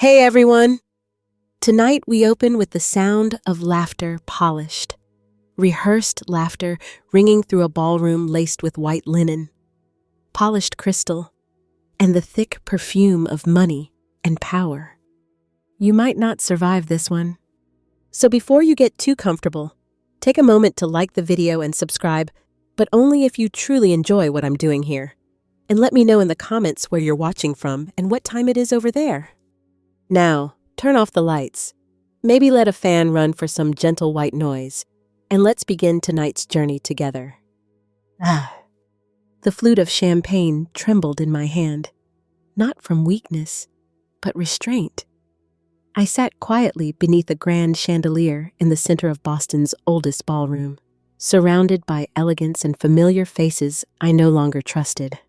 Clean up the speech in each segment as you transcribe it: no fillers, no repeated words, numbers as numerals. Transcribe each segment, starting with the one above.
Hey everyone! Tonight we open with the sound of laughter polished. Rehearsed laughter ringing through a ballroom laced with white linen, polished crystal, and the thick perfume of money and power. You might not survive this one. So before you get too comfortable, take a moment to like the video and subscribe, but only if you truly enjoy what I'm doing here. And let me know in the comments where you're watching from and what time it is over there. Now, turn off the lights. Maybe let a fan run for some gentle white noise, and let's begin tonight's journey together. The flute of champagne trembled in my hand, not from weakness, but restraint. I sat quietly beneath a grand chandelier in the center of Boston's oldest ballroom, surrounded by elegance and familiar faces I no longer trusted.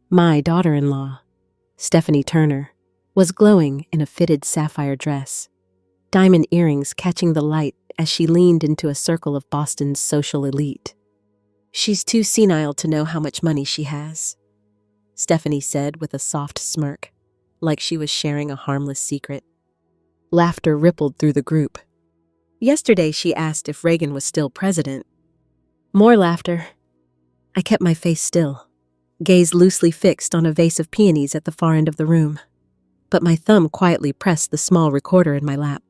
My daughter-in-law, Stephanie Turner, was glowing in a fitted sapphire dress, diamond earrings catching the light as she leaned into a circle of Boston's social elite. "She's too senile to know how much money she has," Stephanie said with a soft smirk, like she was sharing a harmless secret. Laughter rippled through the group. Yesterday she asked if Reagan was still president. More laughter. I kept my face still, gaze loosely fixed on a vase of peonies at the far end of the room. But my thumb quietly pressed the small recorder in my lap.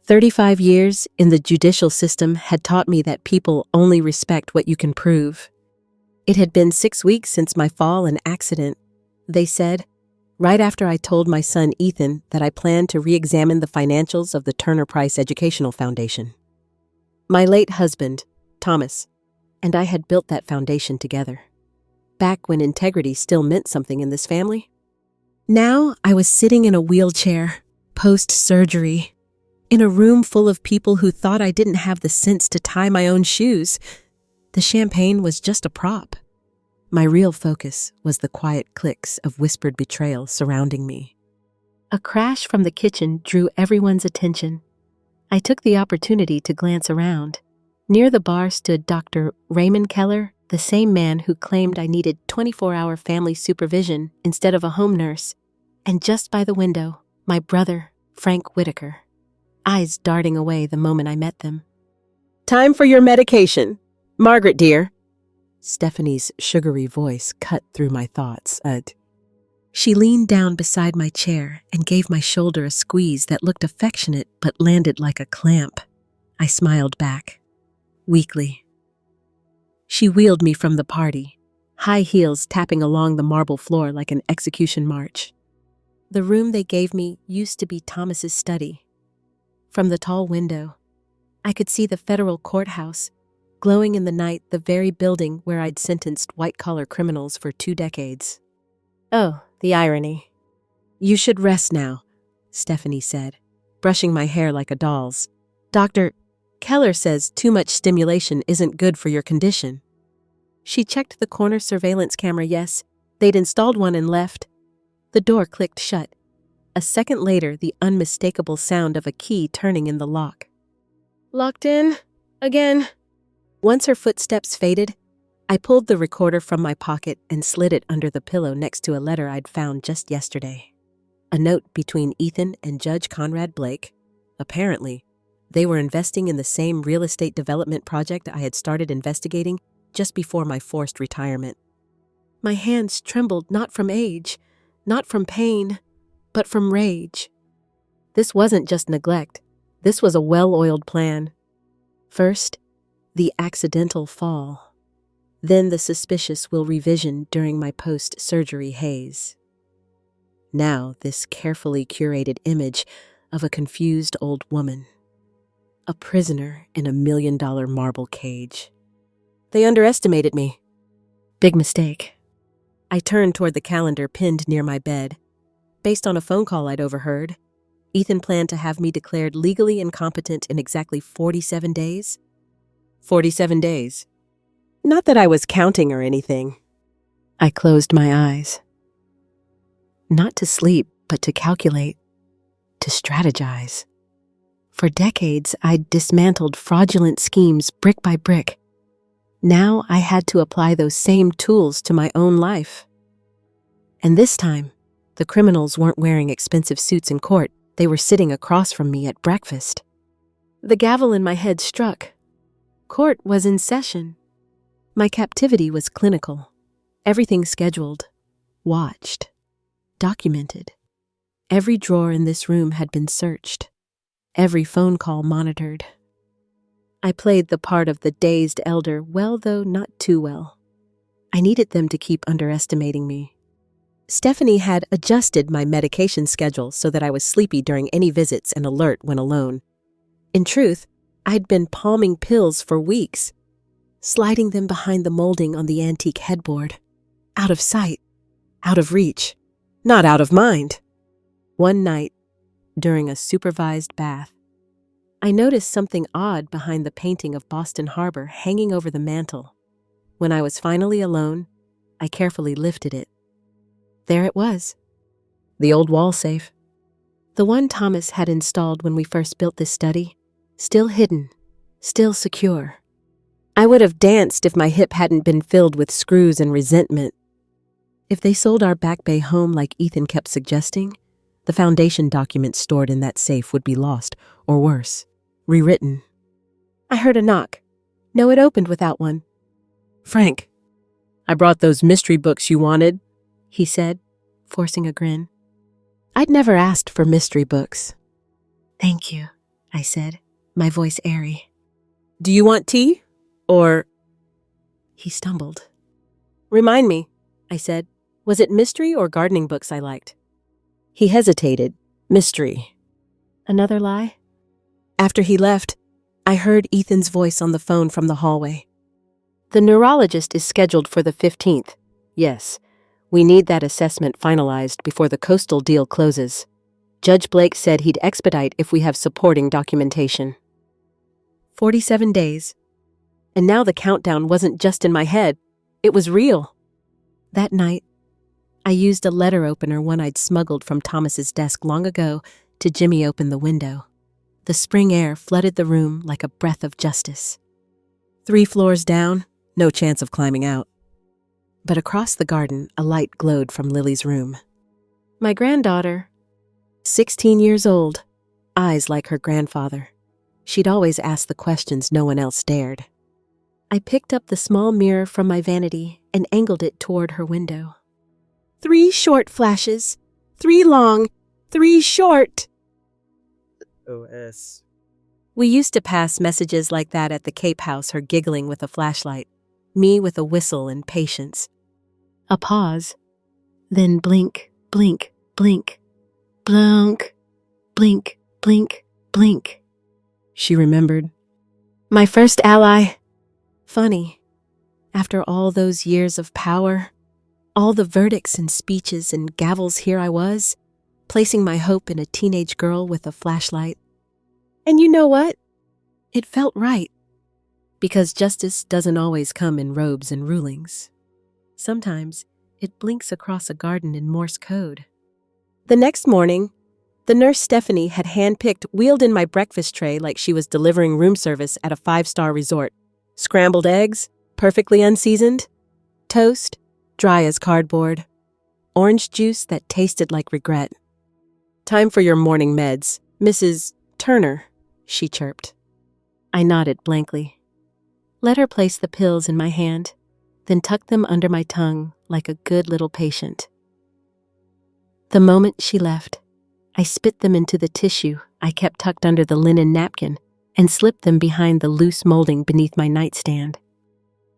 35 years in the judicial system had taught me that people only respect what you can prove. It had been 6 weeks since my fall and accident, they said, right after I told my son Ethan that I planned to re-examine the financials of the Turner Price Educational Foundation. My late husband, Thomas, and I had built that foundation together, back when integrity still meant something in this family. Now I was sitting in a wheelchair, post-surgery, in a room full of people who thought I didn't have the sense to tie my own shoes. The champagne was just a prop. My real focus was the quiet clicks of whispered betrayal surrounding me. A crash from the kitchen drew everyone's attention. I took the opportunity to glance around. Near the bar stood Dr. Raymond Keller, the same man who claimed I needed 24-hour family supervision instead of a home nurse, and just by the window, my brother, Frank Whitaker, eyes darting away the moment I met them. "Time for your medication. Margaret, dear." Stephanie's sugary voice cut through my thoughts. She leaned down beside my chair and gave my shoulder a squeeze that looked affectionate but landed like a clamp. I smiled back, weakly. She wheeled me from the party, high heels tapping along the marble floor like an execution march. The room they gave me used to be Thomas's study. From the tall window, I could see the federal courthouse, glowing in the night, the very building where I'd sentenced white-collar criminals for 2 decades. "Oh, the irony." "You should rest now," Stephanie said, brushing my hair like a doll's. "Dr. Keller says too much stimulation isn't good for your condition." She checked the corner surveillance camera. Yes, they'd installed one and left. The door clicked shut. A second later, the unmistakable sound of a key turning in the lock. "Locked in? Again?" Once her footsteps faded, I pulled the recorder from my pocket and slid it under the pillow next to a letter I'd found just yesterday. A note between Ethan and Judge Conrad Blake. Apparently, they were investing in the same real estate development project I had started investigating just before my forced retirement. My hands trembled not from age, not from pain, but from rage. This wasn't just neglect. This was a well-oiled plan. First, the accidental fall. Then the suspicious will revision during my post-surgery haze. Now this carefully curated image of a confused old woman. A prisoner in a $1 million marble cage. They underestimated me. Big mistake. I turned toward the calendar pinned near my bed. Based on a phone call I'd overheard, Ethan planned to have me declared legally incompetent in exactly 47 days. 47 days. Not that I was counting or anything. I closed my eyes. Not to sleep, but to calculate, to strategize. For decades, I'd dismantled fraudulent schemes brick by brick. Now I had to apply those same tools to my own life. And this time, The criminals weren't wearing expensive suits in court. They were sitting across from me at breakfast. The gavel in my head struck. Court was in session. My captivity was clinical. Everything scheduled, watched, documented. Every drawer in this room had been searched. Every phone call monitored. I played the part of the dazed elder well, though not too well. I needed them to keep underestimating me. Stephanie had adjusted my medication schedule so that I was sleepy during any visits and alert when alone. In truth, I'd been palming pills for weeks, sliding them behind the molding on the antique headboard. Out of sight, out of reach, not out of mind. One night, during a supervised bath, I noticed something odd behind the painting of Boston Harbor hanging over the mantel. When I was finally alone, I carefully lifted it. There it was, the old wall safe. The one Thomas had installed when we first built this study, still hidden, still secure. I would have danced if my hip hadn't been filled with screws and resentment. If they sold our Back Bay home like Ethan kept suggesting, the foundation documents stored in that safe would be lost, or worse, rewritten. I heard a knock. No, it opened without one. "Frank, I brought those mystery books you wanted," he said, forcing a grin. I'd never asked for mystery books. "Thank you," I said, my voice airy. "Do you want tea? Or—" He stumbled. "Remind me," I said, "was it mystery or gardening books I liked?" He hesitated. "Mystery." Another lie? After he left, I heard Ethan's voice on the phone from the hallway. "The neurologist is scheduled for the 15th. Yes. We need that assessment finalized before the coastal deal closes. Judge Blake said he'd expedite if we have supporting documentation." 47 days. And now the countdown wasn't just in my head. It was real. That night, I used a letter opener one I'd smuggled from Thomas's desk long ago to jimmy open the window. The spring air flooded the room like a breath of justice. 3 floors down, no chance of climbing out. But across the garden, a light glowed from Lily's room. My granddaughter, 16 years old, eyes like her grandfather. She'd always ask the questions no one else dared. I picked up the small mirror from my vanity and angled it toward her window. 3 short flashes, 3 long, 3 short. OS. We used to pass messages like that at the Cape House, her giggling with a flashlight, me with a whistle and patience. A pause, then blink, blink, blink, blunk, blink, blink, blink. She remembered. My first ally. Funny. After all those years of power, all the verdicts and speeches and gavels, here I was, placing my hope in a teenage girl with a flashlight. And you know what? It felt right. Because justice doesn't always come in robes and rulings. Sometimes it blinks across a garden in Morse code. The next morning, the nurse Stephanie had handpicked wheeled in my breakfast tray like she was delivering room service at a 5-star resort. Scrambled eggs, perfectly unseasoned. Toast, dry as cardboard. Orange juice that tasted like regret. "Time for your morning meds, Mrs. Turner," she chirped. I nodded blankly. Let her place the pills in my hand, then tuck them under my tongue like a good little patient. The moment she left, I spit them into the tissue I kept tucked under the linen napkin and slipped them behind the loose molding beneath my nightstand.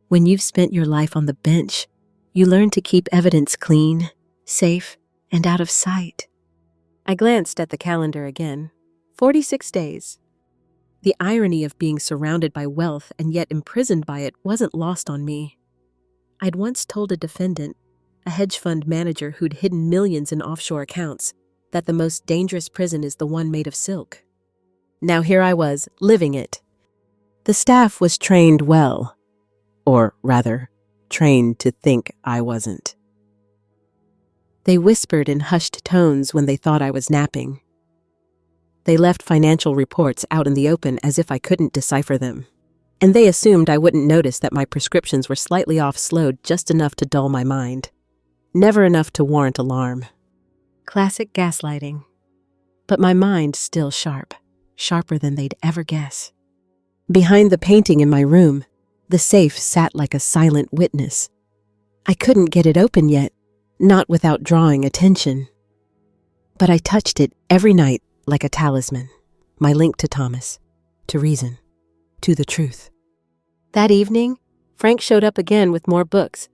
When you've spent your life on the bench, you learn to keep evidence clean, safe, and out of sight. I glanced at the calendar again. 46 days. The irony of being surrounded by wealth and yet imprisoned by it wasn't lost on me. I'd once told a defendant, a hedge fund manager who'd hidden millions in offshore accounts, that the most dangerous prison is the one made of silk. Now here I was, living it. The staff was trained well, or rather, trained to think I wasn't. They whispered in hushed tones when they thought I was napping. They left financial reports out in the open as if I couldn't decipher them. And they assumed I wouldn't notice that my prescriptions were slightly off, slowed just enough to dull my mind. Never enough to warrant alarm. Classic gaslighting. But my mind still sharp, sharper than they'd ever guess. Behind the painting in my room, the safe sat like a silent witness. I couldn't get it open yet, not without drawing attention. But I touched it every night like a talisman, my link to Thomas, to reason, to the truth. That evening, Frank showed up again with more books.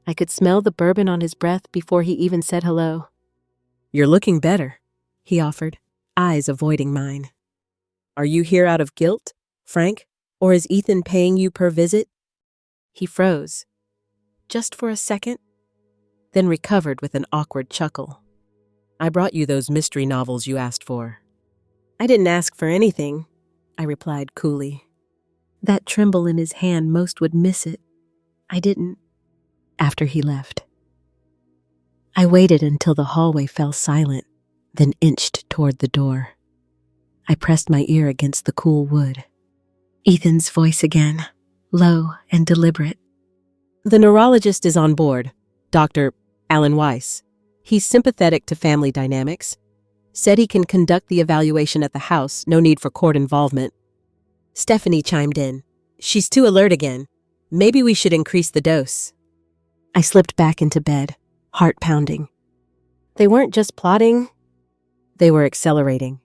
I could smell the bourbon on his breath before he even said hello. "You're looking better," he offered, eyes avoiding mine. "Are you here out of guilt, Frank, or is Ethan paying you per visit?" He froze, just for a second, then recovered with an awkward chuckle. "I brought you those mystery novels you asked for." "I didn't ask for anything," I replied coolly. That tremble in his hand most would miss it. I didn't. After he left, I waited until the hallway fell silent, then inched toward the door. I pressed my ear against the cool wood. Ethan's voice again, low and deliberate. "The neurologist is on board, Dr. Alan Weiss. He's sympathetic to family dynamics. Said he can conduct the evaluation at the house, no need for court involvement." Stephanie chimed in. "She's too alert again. Maybe we should increase the dose." I slipped back into bed, heart pounding. They weren't just plotting, they were accelerating.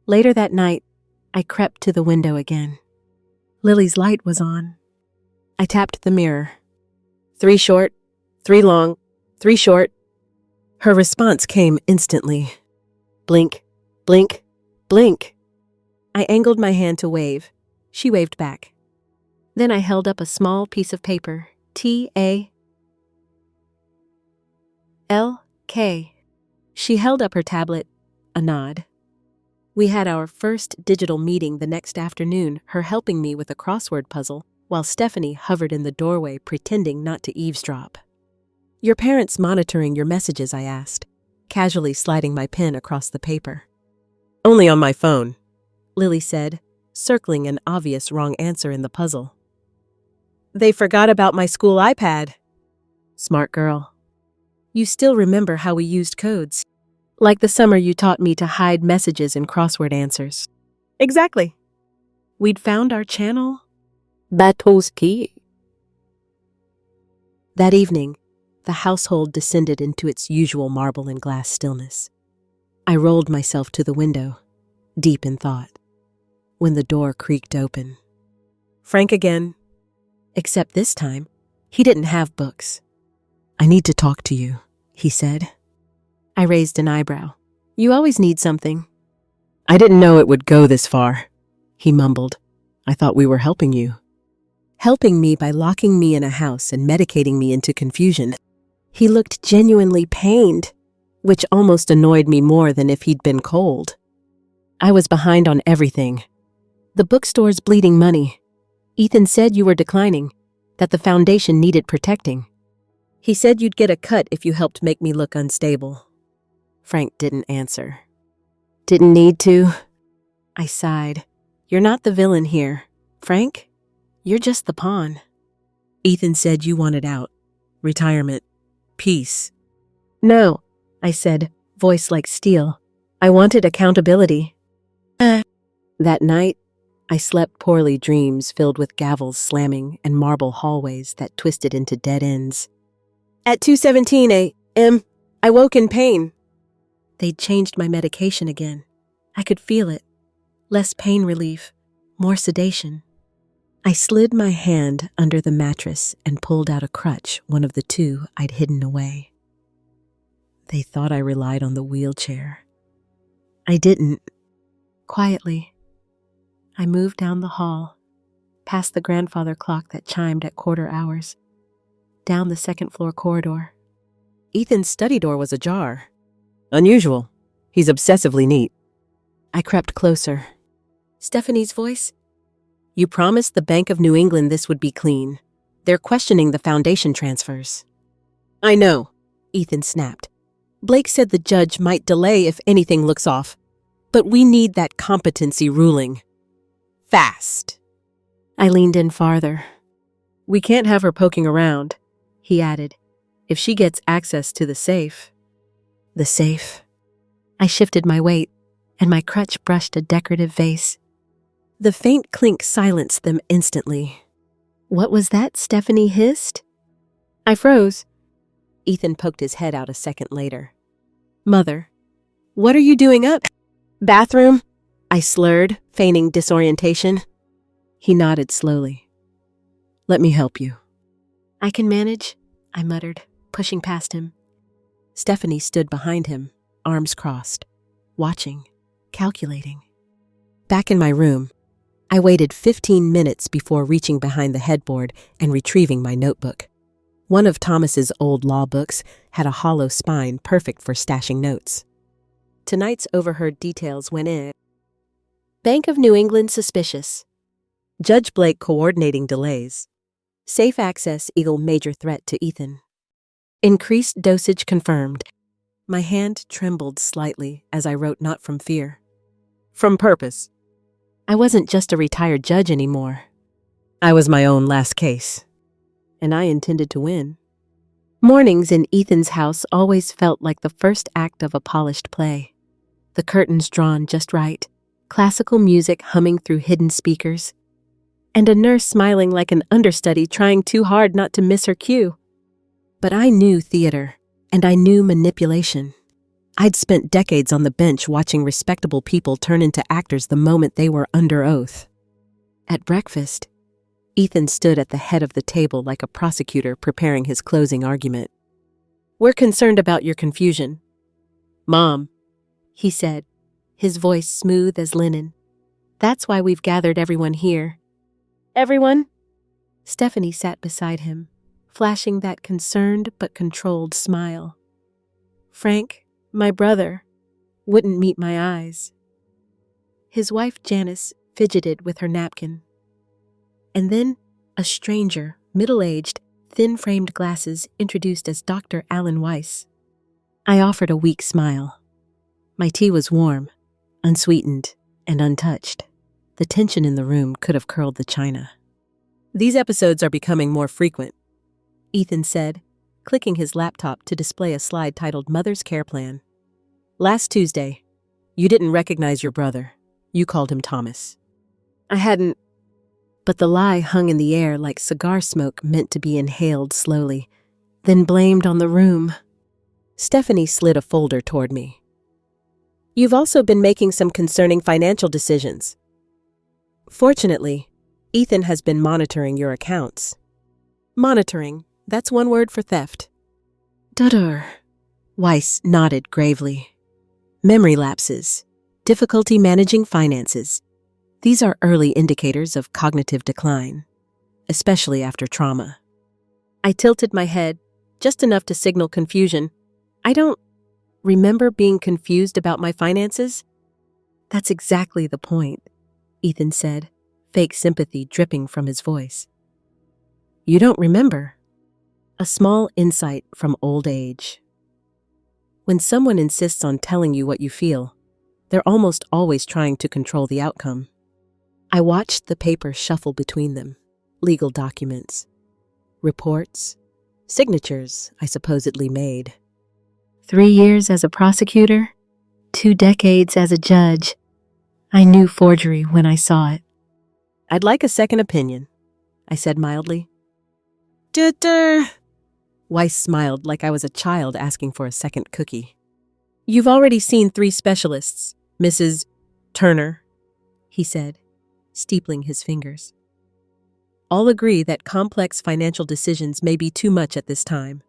Later that night, I crept to the window again. Lily's light was on. I tapped the mirror. 3 short, 3 long, 3 short. Her response came instantly. Blink, blink, blink. I angled my hand to wave. She waved back. Then I held up a small piece of paper. T-A-L-K. She held up her tablet, a nod. We had our first digital meeting the next afternoon, her helping me with a crossword puzzle, while Stephanie hovered in the doorway pretending not to eavesdrop. "Your parents monitoring your messages?" I asked, casually sliding my pen across the paper. "Only on my phone," Lily said, circling an obvious wrong answer in the puzzle. "They forgot about my school iPad." "Smart girl. You still remember how we used codes. Like the summer you taught me to hide messages in crossword answers." "Exactly." We'd found our channel. Batoski. That evening, the household descended into its usual marble and glass stillness. I rolled myself to the window, deep in thought, when the door creaked open. Frank again. Except this time, he didn't have books. "I need to talk to you," he said. I raised an eyebrow. "You always need something." "I didn't know it would go this far," he mumbled. "I thought we were helping you." Helping me by locking me in a house and medicating me into confusion. He looked genuinely pained, which almost annoyed me more than if he'd been cold. I was behind on everything. The bookstore's bleeding money. Ethan said you were declining, that the foundation needed protecting. He said you'd get a cut if you helped make me look unstable. Frank didn't answer. "Didn't need to?" I sighed. "You're not the villain here, Frank. You're just the pawn." "Ethan said you wanted out. Retirement. Peace." "No," I said, voice like steel. "I wanted accountability." That night, I slept poorly, dreams filled with gavels slamming and marble hallways that twisted into dead ends. At 2:17 a.m., I woke in pain. They'd changed my medication again. I could feel it. Less pain relief, more sedation. I slid my hand under the mattress and pulled out a crutch, one of the 2 I'd hidden away. They thought I relied on the wheelchair. I didn't. Quietly, I moved down the hall, past the grandfather clock that chimed at quarter hours, down the second-floor corridor. Ethan's study door was ajar. Unusual. He's obsessively neat. I crept closer. Stephanie's voice? "You promised the Bank of New England this would be clean. They're questioning the foundation transfers." "I know," Ethan snapped. "Blake said the judge might delay if anything looks off. But we need that competency ruling. Fast." I leaned in farther. "We can't have her poking around," he added. "If she gets access to the safe." The safe. I shifted my weight, and my crutch brushed a decorative vase. The faint clink silenced them instantly. "What was that?" Stephanie hissed. I froze. Ethan poked his head out a second later. "Mother, what are you doing up?" "Bathroom," I slurred, feigning disorientation. He nodded slowly. "Let me help you." "I can manage," I muttered, pushing past him. Stephanie stood behind him, arms crossed, watching, calculating. Back in my room, I waited 15 minutes before reaching behind the headboard and retrieving my notebook. One of Thomas's old law books had a hollow spine perfect for stashing notes. Tonight's overheard details went in. Bank of New England suspicious. Judge Blake coordinating delays. Safe access equal major threat to Ethan. Increased dosage confirmed. My hand trembled slightly as I wrote not from fear. From purpose. I wasn't just a retired judge anymore. I was my own last case. And I intended to win. Mornings in Ethan's house always felt like the first act of a polished play. The curtains drawn just right, classical music humming through hidden speakers, and a nurse smiling like an understudy trying too hard not to miss her cue. But I knew theater, and I knew manipulation. I'd spent decades on the bench watching respectable people turn into actors the moment they were under oath. At breakfast, Ethan stood at the head of the table like a prosecutor preparing his closing argument. "We're concerned about your confusion, Mom," he said, his voice smooth as linen. "That's why we've gathered everyone here." "Everyone?" Stephanie sat beside him, flashing that concerned but controlled smile. "Frank, my brother, wouldn't meet my eyes." His wife Janice fidgeted with her napkin. And then a stranger, middle-aged, thin-framed glasses introduced as Dr. Alan Weiss. I offered a weak smile. My tea was warm, unsweetened, and untouched. The tension in the room could have curled the china. "These episodes are becoming more frequent," Ethan said, clicking his laptop to display a slide titled Mother's Care Plan. "Last Tuesday, you didn't recognize your brother. You called him Thomas." I hadn't, but the lie hung in the air like cigar smoke meant to be inhaled slowly, then blamed on the room. Stephanie slid a folder toward me. "You've also been making some concerning financial decisions. Fortunately, Ethan has been monitoring your accounts." "Monitoring, that's one word for theft." "Dudur," Weiss nodded gravely. "Memory lapses, difficulty managing finances. These are early indicators of cognitive decline, especially after trauma." I tilted my head, just enough to signal confusion. "I don't remember being confused about my finances." "That's exactly the point," Ethan said, fake sympathy dripping from his voice. "You don't remember." A small insight from old age. When someone insists on telling you what you feel, they're almost always trying to control the outcome. I watched the paper shuffle between them. Legal documents, reports, signatures I supposedly made. 3 years as a prosecutor, 2 decades as a judge. I knew forgery when I saw it. "I'd like a second opinion," I said mildly. "Duh." Weiss smiled like I was a child asking for a second cookie. "You've already seen 3 specialists, Mrs. Turner," he said, steepling his fingers. "All agree that complex financial decisions may be too much at this time."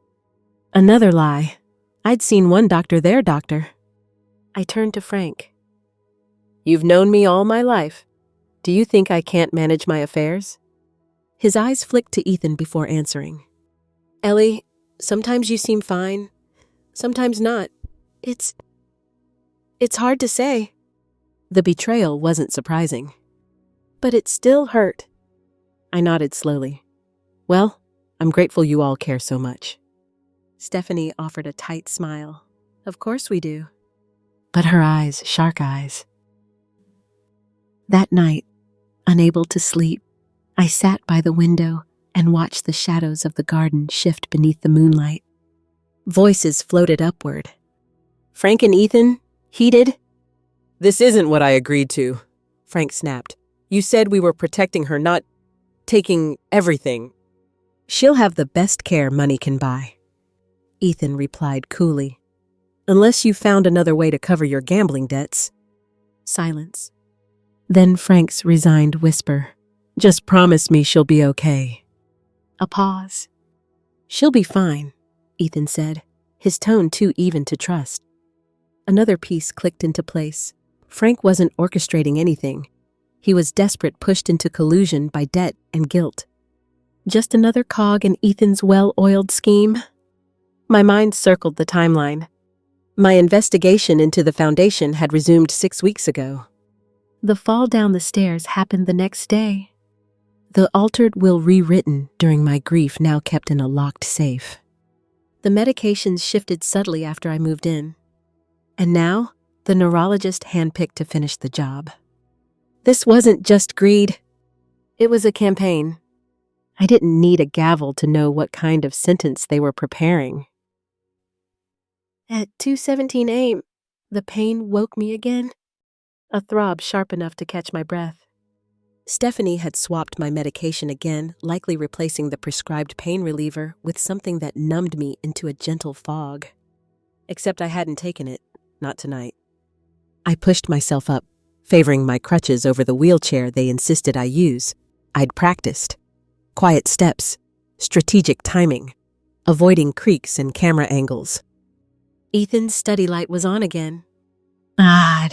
Another lie. I'd seen one doctor there, doctor. I turned to Frank. "You've known me all my life. Do you think I can't manage my affairs?" His eyes flicked to Ethan before answering. "Ellie, sometimes you seem fine, sometimes not. It's hard to say." The betrayal wasn't surprising. "But it still hurt." I nodded slowly. "Well, I'm grateful you all care so much." Stephanie offered a tight smile. "Of course we do." But her eyes, shark eyes. That night, unable to sleep, I sat by the window and watched the shadows of the garden shift beneath the moonlight. Voices floated upward. Frank and Ethan, heated? This isn't what I agreed to, Frank snapped. You said we were protecting her, not taking everything. She'll have the best care money can buy, Ethan replied coolly. Unless you found another way to cover your gambling debts. Silence. Then Frank's resigned whisper. Just promise me she'll be okay. A pause. She'll be fine, Ethan said, his tone too even to trust. Another piece clicked into place. Frank wasn't orchestrating anything. He was desperate, pushed into collusion by debt and guilt. Just another cog in Ethan's well-oiled scheme? My mind circled the timeline. My investigation into the foundation had resumed 6 weeks ago. The fall down the stairs happened the next day. The altered will rewritten during my grief now kept in a locked safe. The medications shifted subtly after I moved in. And now, the neurologist handpicked to finish the job. This wasn't just greed. It was a campaign. I didn't need a gavel to know what kind of sentence they were preparing. At 2:17 a.m., the pain woke me again, a throb sharp enough to catch my breath. Stephanie had swapped my medication again, likely replacing the prescribed pain reliever with something that numbed me into a gentle fog. Except I hadn't taken it, not tonight. I pushed myself up, favoring my crutches over the wheelchair they insisted I use. I'd practiced. Quiet steps, strategic timing, avoiding creaks and camera angles. Ethan's study light was on again. Odd.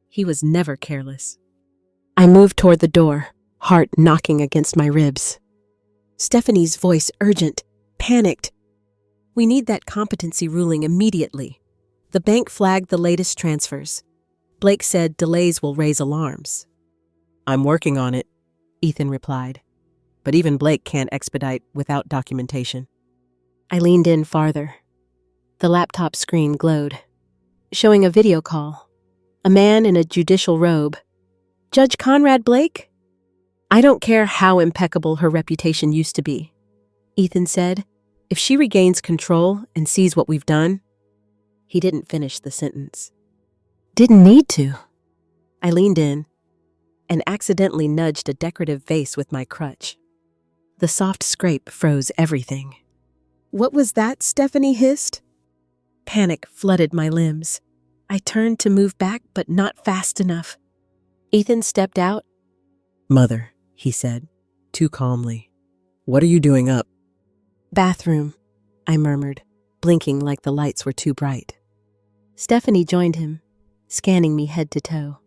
He was never careless. I moved toward the door, heart knocking against my ribs. Stephanie's voice urgent, panicked. We need that competency ruling immediately. The bank flagged the latest transfers. Blake said delays will raise alarms. I'm working on it, Ethan replied. But even Blake can't expedite without documentation. I leaned in farther. The laptop screen glowed, showing a video call. A man in a judicial robe. Judge Conrad Blake? I don't care how impeccable her reputation used to be, Ethan said. If she regains control and sees what we've done. He didn't finish the sentence. Didn't need to. I leaned in and accidentally nudged a decorative vase with my crutch. The soft scrape froze everything. What was that? Stephanie hissed. Panic flooded my limbs. I turned to move back, but not fast enough. Ethan stepped out. Mother, he said, too calmly. What are you doing up? Bathroom, I murmured, blinking like the lights were too bright. Stephanie joined him, scanning me head to toe.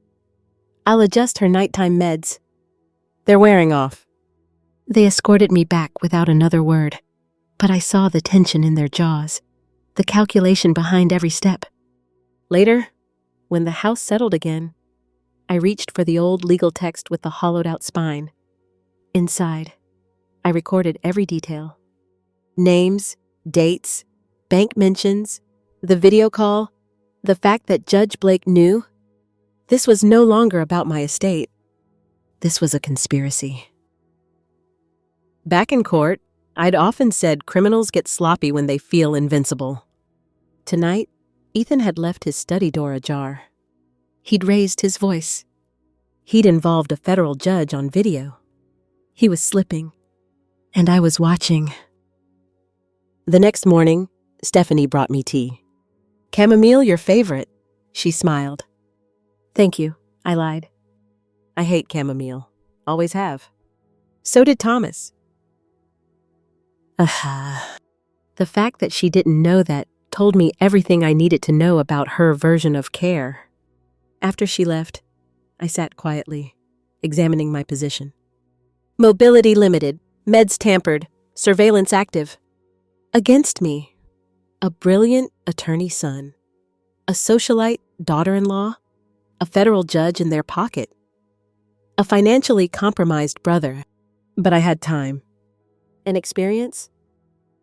I'll adjust her nighttime meds. They're wearing off. They escorted me back without another word, but I saw the tension in their jaws, the calculation behind every step. Later, when the house settled again, I reached for the old legal text with the hollowed-out spine. Inside, I recorded every detail. Names, dates, bank mentions, the video call, the fact that Judge Blake knew. This was no longer about my estate. This was a conspiracy. Back in court, I'd often said criminals get sloppy when they feel invincible. Tonight, Ethan had left his study door ajar. He'd raised his voice. He'd involved a federal judge on video. He was slipping, and I was watching. The next morning, Stephanie brought me tea. Chamomile, your favorite, she smiled. Thank you, I lied. I hate chamomile. Always have. So did Thomas. The fact that she didn't know that told me everything I needed to know about her version of care. After she left, I sat quietly, examining my position. Mobility limited, meds tampered, surveillance active. Against me, a brilliant attorney's son, a socialite daughter-in-law, a federal judge in their pocket, a financially compromised brother. But I had time, an experience,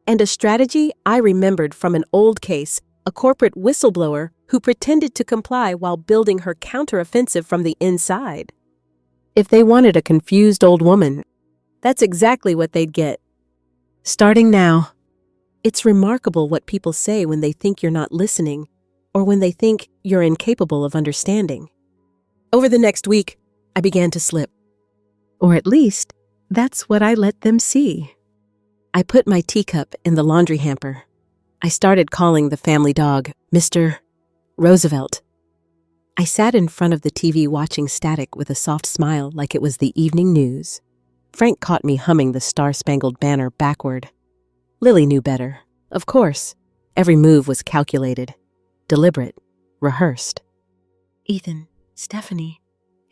and a strategy I remembered from an old case, a corporate whistleblower who pretended to comply while building her counteroffensive from the inside. If they wanted a confused old woman, that's exactly what they'd get. Starting now. It's remarkable what people say when they think you're not listening, or when they think you're incapable of understanding. Over the next week, I began to slip. Or at least, that's what I let them see. I put my teacup in the laundry hamper. I started calling the family dog Mr. Roosevelt. I sat in front of the TV watching static with a soft smile like it was the evening news. Frank caught me humming the Star-Spangled Banner backward. Lily knew better. Of course, every move was calculated, deliberate, rehearsed. Ethan, Stephanie,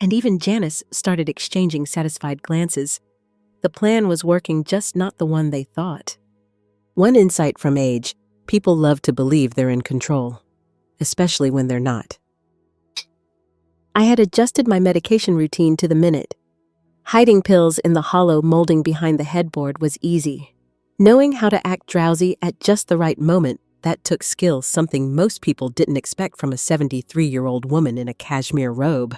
and even Janice started exchanging satisfied glances. The plan was working, just not the one they thought. One insight from age: people love to believe they're in control, especially when they're not. I had adjusted my medication routine to the minute. Hiding pills in the hollow molding behind the headboard was easy. Knowing how to act drowsy at just the right moment, that took skill, something most people didn't expect from a 73-year-old woman in a cashmere robe.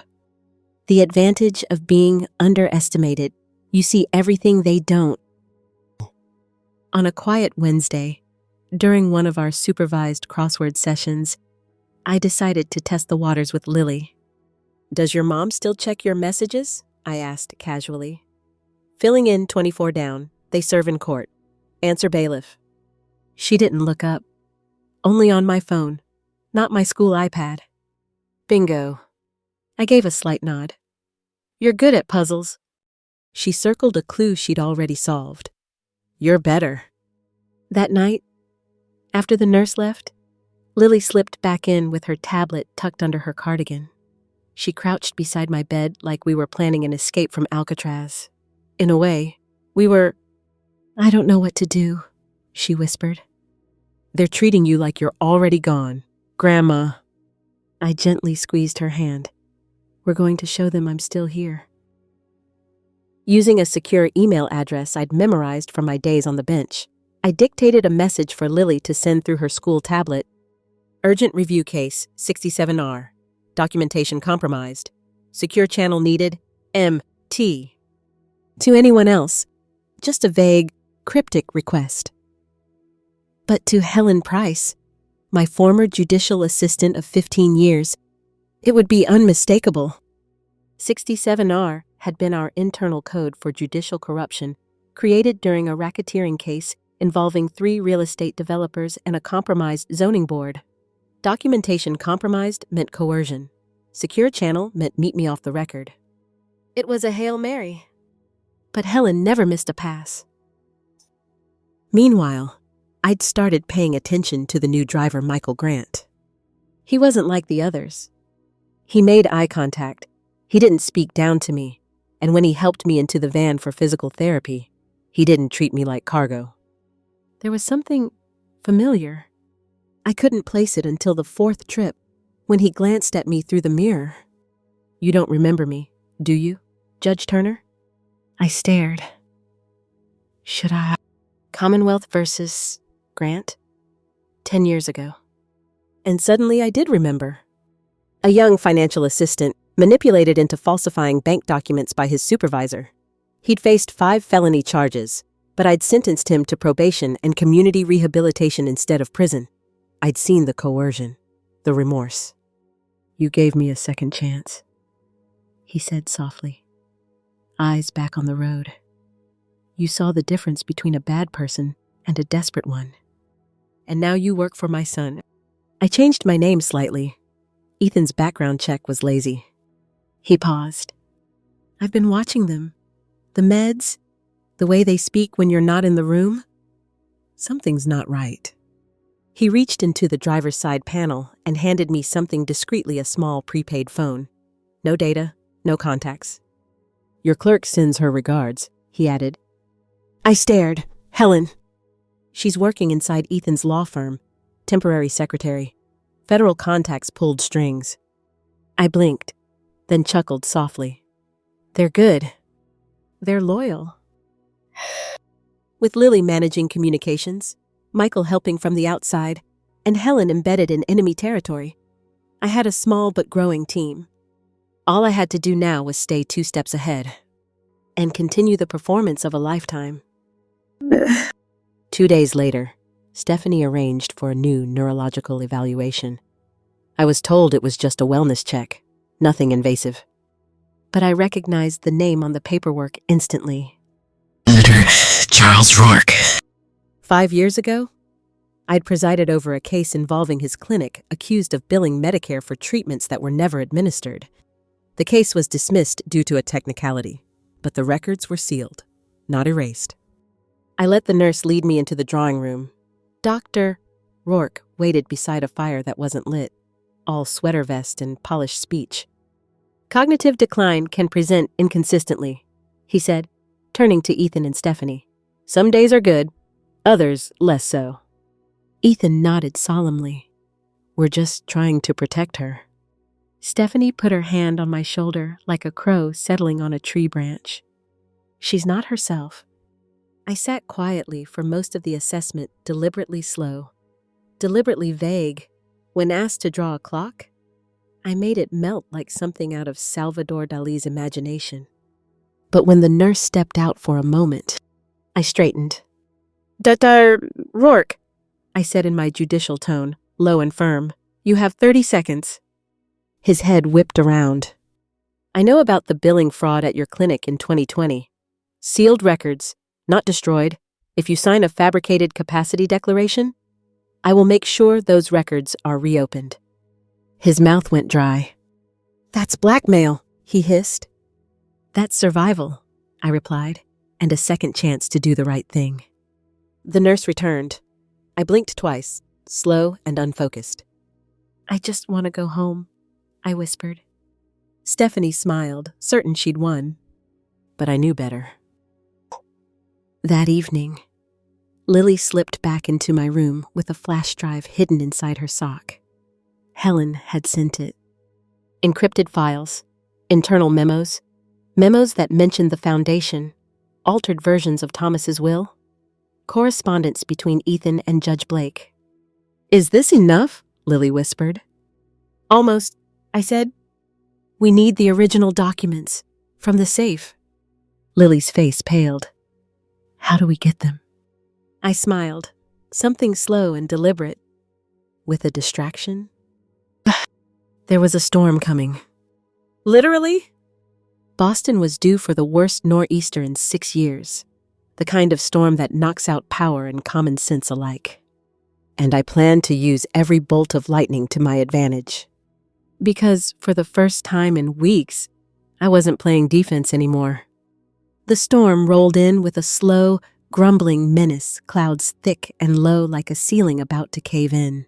The advantage of being underestimated: you see everything they don't. On a quiet Wednesday, during one of our supervised crossword sessions, I decided to test the waters with Lily. "Does your mom still check your messages?" I asked casually. "Filling in 24 down. They serve in court. Answer bailiff." She didn't look up. Only on my phone, not my school iPad. Bingo. I gave a slight nod. You're good at puzzles. She circled a clue she'd already solved. You're better. That night, after the nurse left, Lily slipped back in with her tablet tucked under her cardigan. She crouched beside my bed like we were planning an escape from Alcatraz. In a way, we were... I don't know what to do, she whispered. They're treating you like you're already gone, Grandma. I gently squeezed her hand. We're going to show them I'm still here. Using a secure email address I'd memorized from my days on the bench, I dictated a message for Lily to send through her school tablet. Urgent review case, 67R. Documentation compromised. Secure channel needed, MT. To anyone else, just a vague, cryptic request. But to Helen Price, my former judicial assistant of 15 years, it would be unmistakable. 67R had been our internal code for judicial corruption, created during a racketeering case involving 3 real estate developers and a compromised zoning board. Documentation compromised meant coercion. Secure channel meant meet me off the record. It was a Hail Mary. But Helen never missed a pass. Meanwhile, I'd started paying attention to the new driver, Michael Grant. He wasn't like the others. He made eye contact. He didn't speak down to me. And when he helped me into the van for physical therapy, he didn't treat me like cargo. There was something familiar. I couldn't place it until the 4th trip, when he glanced at me through the mirror. You don't remember me, do you, Judge Turner? I stared. Should I? Commonwealth versus Grant? 10 years ago. And suddenly I did remember. A young financial assistant manipulated into falsifying bank documents by his supervisor. He'd faced 5 felony charges, but I'd sentenced him to probation and community rehabilitation instead of prison. I'd seen the coercion, the remorse. You gave me a second chance, he said softly, eyes back on the road. You saw the difference between a bad person and a desperate one. And now you work for my son. I changed my name slightly. Ethan's background check was lazy. He paused. I've been watching them. The meds, the way they speak when you're not in the room. Something's not right. He reached into the driver's side panel and handed me something discreetly, a small prepaid phone. No data, no contacts. Your clerk sends her regards, he added. I stared. Helen. She's working inside Ethan's law firm, temporary secretary. Federal contacts pulled strings. I blinked, then chuckled softly. They're good. They're loyal. With Lily managing communications, Michael helping from the outside, and Helen embedded in enemy territory, I had a small but growing team. All I had to do now was stay 2 steps ahead and continue the performance of a lifetime. 2 days later, Stephanie arranged for a new neurological evaluation. I was told it was just a wellness check, nothing invasive. But I recognized the name on the paperwork instantly. Senator Charles Rourke. 5 years ago, I'd presided over a case involving his clinic accused of billing Medicare for treatments that were never administered. The case was dismissed due to a technicality, but the records were sealed, not erased. I let the nurse lead me into the drawing room. Dr. Rourke waited beside a fire that wasn't lit, all sweater vest and polished speech. "Cognitive decline can present inconsistently," he said, turning to Ethan and Stephanie. "Some days are good, others less so." Ethan nodded solemnly. "We're just trying to protect her." Stephanie put her hand on my shoulder like a crow settling on a tree branch. "She's not herself." I sat quietly for most of the assessment, deliberately slow, deliberately vague. When asked to draw a clock, I made it melt like something out of Salvador Dali's imagination. But when the nurse stepped out for a moment, I straightened. "Dr. Rourke," I said in my judicial tone, low and firm, "you have 30 seconds. His head whipped around. "I know about the billing fraud at your clinic in 2020. Sealed records, not destroyed. If you sign a fabricated capacity declaration, I will make sure those records are reopened." His mouth went dry. "That's blackmail," he hissed. "That's survival," I replied, "and a second chance to do the right thing." The nurse returned. I blinked twice, slow and unfocused. "I just want to go home," I whispered. Stephanie smiled, certain she'd won. But I knew better. That evening, Lily slipped back into my room with a flash drive hidden inside her sock. Helen had sent it. Encrypted files, internal memos, memos that mentioned the foundation, altered versions of Thomas's will, correspondence between Ethan and Judge Blake. "Is this enough?" Lily whispered. "Almost," I said. "We need the original documents from the safe." Lily's face paled. "How do we get them?" I smiled, something slow and deliberate. With a distraction? There was a storm coming. Literally? Boston was due for the worst nor'easter in 6 years, the kind of storm that knocks out power and common sense alike. And I planned to use every bolt of lightning to my advantage. Because for the first time in weeks, I wasn't playing defense anymore. The storm rolled in with a slow, grumbling menace, clouds thick and low like a ceiling about to cave in.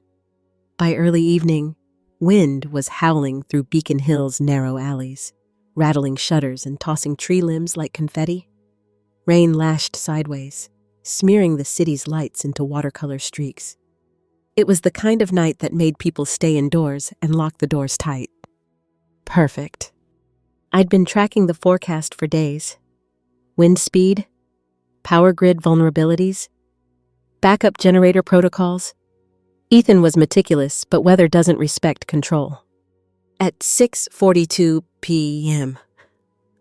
By early evening, wind was howling through Beacon Hill's narrow alleys, rattling shutters and tossing tree limbs like confetti. Rain lashed sideways, smearing the city's lights into watercolor streaks. It was the kind of night that made people stay indoors and lock the doors tight. Perfect. I'd been tracking the forecast for days. Wind speed, power grid vulnerabilities, backup generator protocols. Ethan was meticulous, but weather doesn't respect control. At 6:42 p.m.,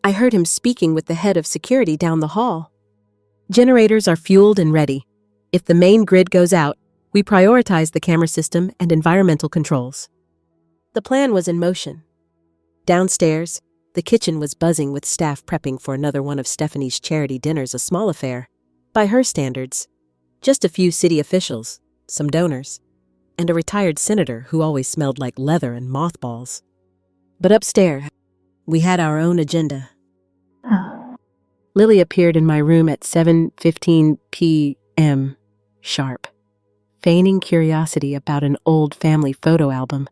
I heard him speaking with the head of security down the hall. "Generators are fueled and ready. If the main grid goes out, we prioritize the camera system and environmental controls." The plan was in motion. Downstairs, the kitchen was buzzing with staff prepping for another one of Stephanie's charity dinners, a small affair. By her standards, just a few city officials, some donors, and a retired senator who always smelled like leather and mothballs. But upstairs, we had our own agenda. Lily appeared in my room at 7:15 p.m. sharp, feigning curiosity about an old family photo album.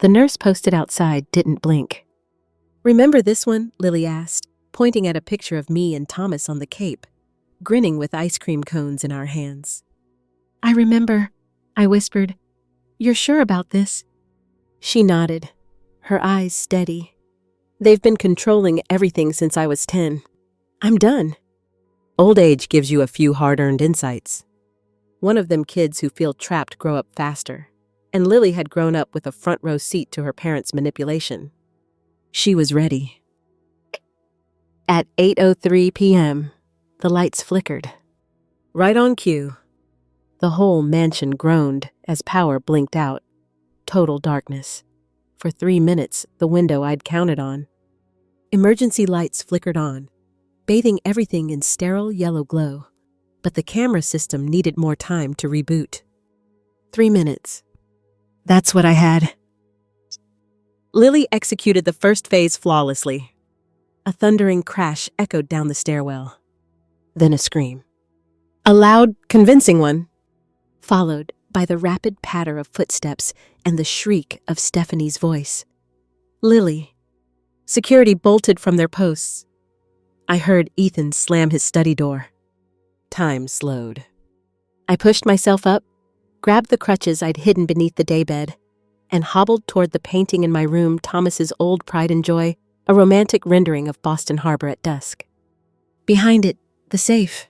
The nurse posted outside didn't blink. "Remember this one?" Lily asked, pointing at a picture of me and Thomas on the Cape, grinning with ice cream cones in our hands. "I remember," I whispered. "You're sure about this?" She nodded, her eyes steady. "They've been controlling everything since I was 10. I'm done." Old age gives you a few hard-earned insights. One of them kids who feel trapped grow up faster, and Lily had grown up with a front-row seat to her parents' manipulation. She was ready. At 8:03 p.m., the lights flickered. Right on cue. The whole mansion groaned as power blinked out. Total darkness. For 3 minutes, the window I'd counted on. Emergency lights flickered on, bathing everything in sterile yellow glow, but the camera system needed more time to reboot. 3 minutes. That's what I had. Lily executed the first phase flawlessly. A thundering crash echoed down the stairwell. Then a scream. A loud, convincing one, followed by the rapid patter of footsteps and the shriek of Stephanie's voice. Lily. Security bolted from their posts. I heard Ethan slam his study door. Time slowed. I pushed myself up, grabbed the crutches I'd hidden beneath the daybed, and hobbled toward the painting in my room, Thomas's old pride and joy, a romantic rendering of Boston Harbor at dusk. Behind it, the safe.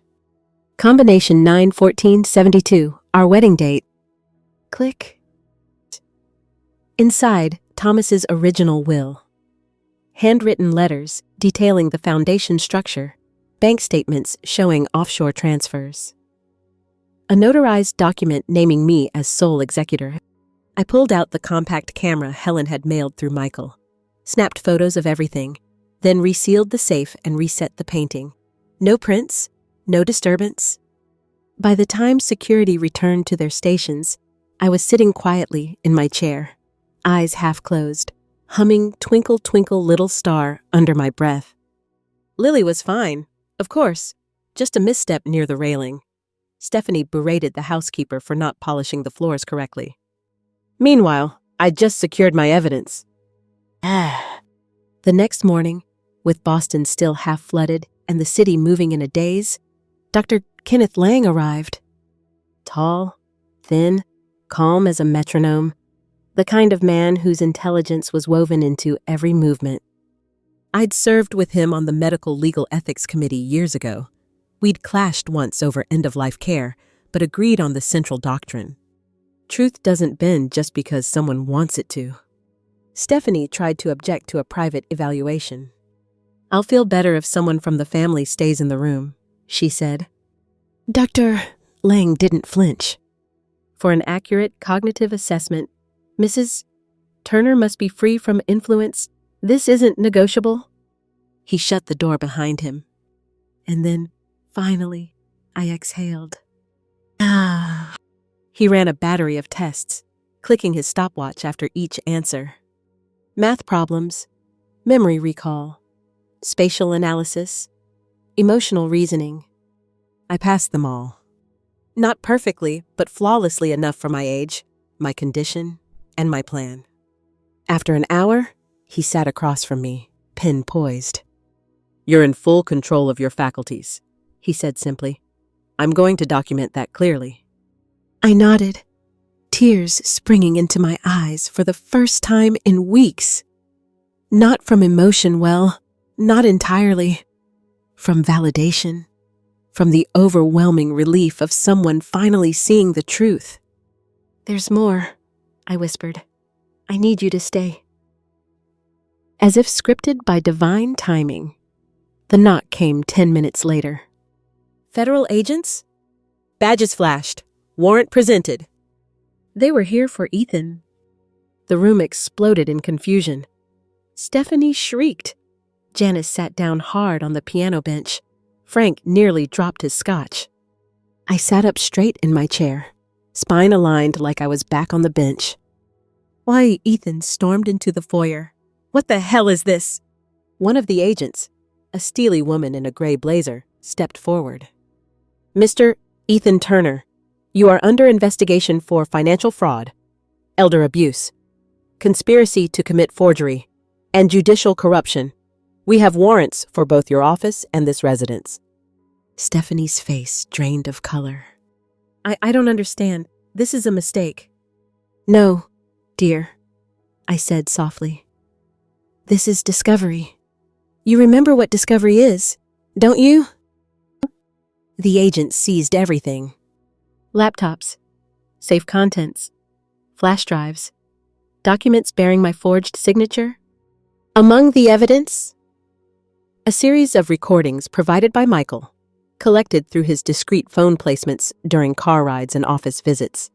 Combination 91472, our wedding date. Click. Inside, Thomas's original will. Handwritten letters detailing the foundation structure, bank statements showing offshore transfers. A notarized document naming me as sole executor. I pulled out the compact camera Helen had mailed through Michael, snapped photos of everything, then resealed the safe and reset the painting. No prints, no disturbance. By the time security returned to their stations, I was sitting quietly in my chair, eyes half closed, humming Twinkle, Twinkle, Little Star under my breath. Lily was fine, of course, just a misstep near the railing. Stephanie berated the housekeeper for not polishing the floors correctly. Meanwhile, I'd just secured my evidence. The next morning, with Boston still half flooded and the city moving in a daze, Dr. Kenneth Lang arrived. Tall, thin, calm as a metronome, the kind of man whose intelligence was woven into every movement. I'd served with him on the Medical Legal Ethics Committee years ago. We'd clashed once over end-of-life care, but agreed on the central doctrine. Truth doesn't bend just because someone wants it to. Stephanie tried to object to a private evaluation. I'll feel better if someone from the family stays in the room, she said. Dr. Lang didn't flinch. For an accurate cognitive assessment, Mrs. Turner must be free from influence. This isn't negotiable. He shut the door behind him. And then, finally, I exhaled. He ran a battery of tests, clicking his stopwatch after each answer. Math problems, memory recall, spatial analysis, emotional reasoning. I passed them all. Not perfectly, but flawlessly enough for my age, my condition, and my plan. After an hour, he sat across from me, pen poised. You're in full control of your faculties, he said simply. I'm going to document that clearly. I nodded, tears springing into my eyes for the first time in weeks. Not from emotion, well, not entirely. From validation. From the overwhelming relief of someone finally seeing the truth. There's more, I whispered. I need you to stay. As if scripted by divine timing, the knock came 10 minutes later. Federal agents? Badges flashed. Warrant presented. They were here for Ethan. The room exploded in confusion. Stephanie shrieked. Janice sat down hard on the piano bench. Frank nearly dropped his scotch. I sat up straight in my chair, spine aligned like I was back on the bench. Why, Ethan stormed into the foyer. What the hell is this? One of the agents, a steely woman in a gray blazer, stepped forward. Mr. Ethan Turner, you are under investigation for financial fraud, elder abuse, conspiracy to commit forgery, and judicial corruption. We have warrants for both your office and this residence. Stephanie's face drained of color. I don't understand. This is a mistake. No, dear, I said softly. This is discovery. You remember what discovery is, don't you? The agent seized everything. Laptops, safe contents, flash drives, documents bearing my forged signature. Among the evidence, a series of recordings provided by Michael, collected through his discreet phone placements during car rides and office visits.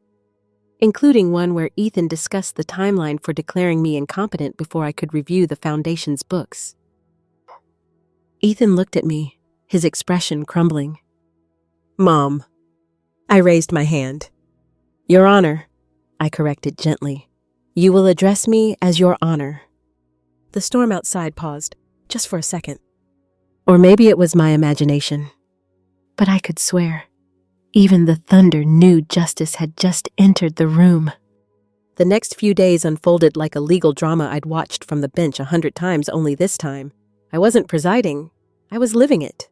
including one where Ethan discussed the timeline for declaring me incompetent before I could review the Foundation's books. Ethan looked at me, his expression crumbling. Mom. I raised my hand. Your Honor, I corrected gently. You will address me as Your Honor. The storm outside paused, just for a second. Or maybe it was my imagination. But I could swear, even the thunder knew justice had just entered the room. The next few days unfolded like a legal drama I'd watched from the bench 100 times, only this time I wasn't presiding, I was living it.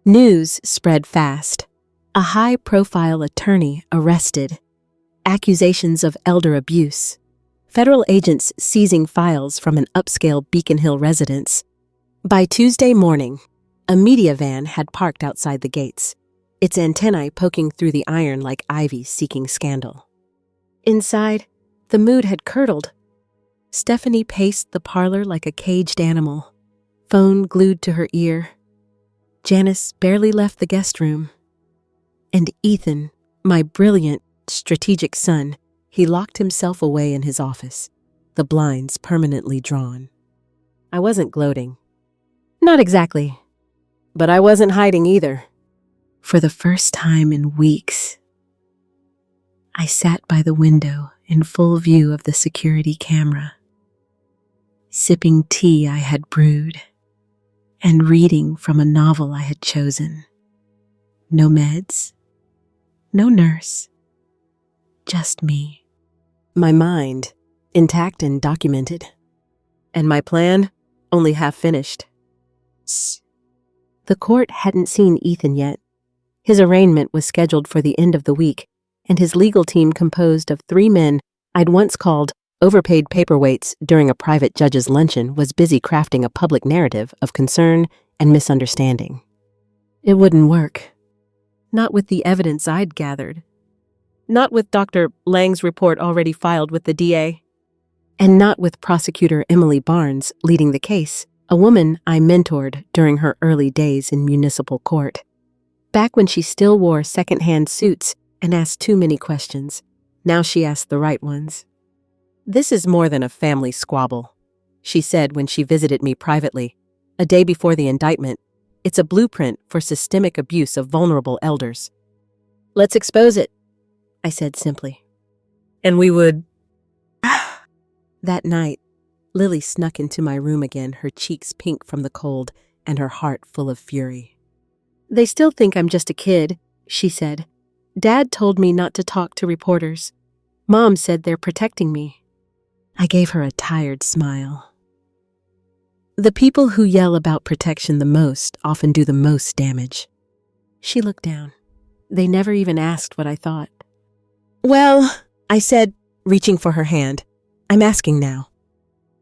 News spread fast. A high-profile attorney arrested. Accusations of elder abuse. Federal agents seizing files from an upscale Beacon Hill residence. By Tuesday morning, a media van had parked outside the gates, its antennae poking through the iron like ivy seeking scandal. Inside, the mood had curdled. Stephanie paced the parlor like a caged animal, phone glued to her ear. Janice barely left the guest room. And Ethan, my brilliant, strategic son, he locked himself away in his office, the blinds permanently drawn. I wasn't gloating. Not exactly. But I wasn't hiding either. For the first time in weeks, I sat by the window in full view of the security camera, sipping tea I had brewed and reading from a novel I had chosen. No meds, no nurse, just me. My mind, intact and documented. And my plan, only half finished. The court hadn't seen Ethan yet. His arraignment was scheduled for the end of the week, and his legal team, composed of 3 men I'd once called overpaid paperweights during a private judge's luncheon, was busy crafting a public narrative of concern and misunderstanding. It wouldn't work. Not with the evidence I'd gathered. Not with Dr. Lang's report already filed with the DA. And not with Prosecutor Emily Barnes leading the case, a woman I mentored during her early days in municipal court. Back when she still wore second-hand suits and asked too many questions, now she asked the right ones. This is more than a family squabble, she said when she visited me privately, a day before the indictment. It's a blueprint for systemic abuse of vulnerable elders. Let's expose it, I said simply. And we would... That night, Lily snuck into my room again, her cheeks pink from the cold and her heart full of fury. They still think I'm just a kid, she said. Dad told me not to talk to reporters. Mom said they're protecting me. I gave her a tired smile. The people who yell about protection the most often do the most damage. She looked down. They never even asked what I thought. Well, I said, reaching for her hand, I'm asking now.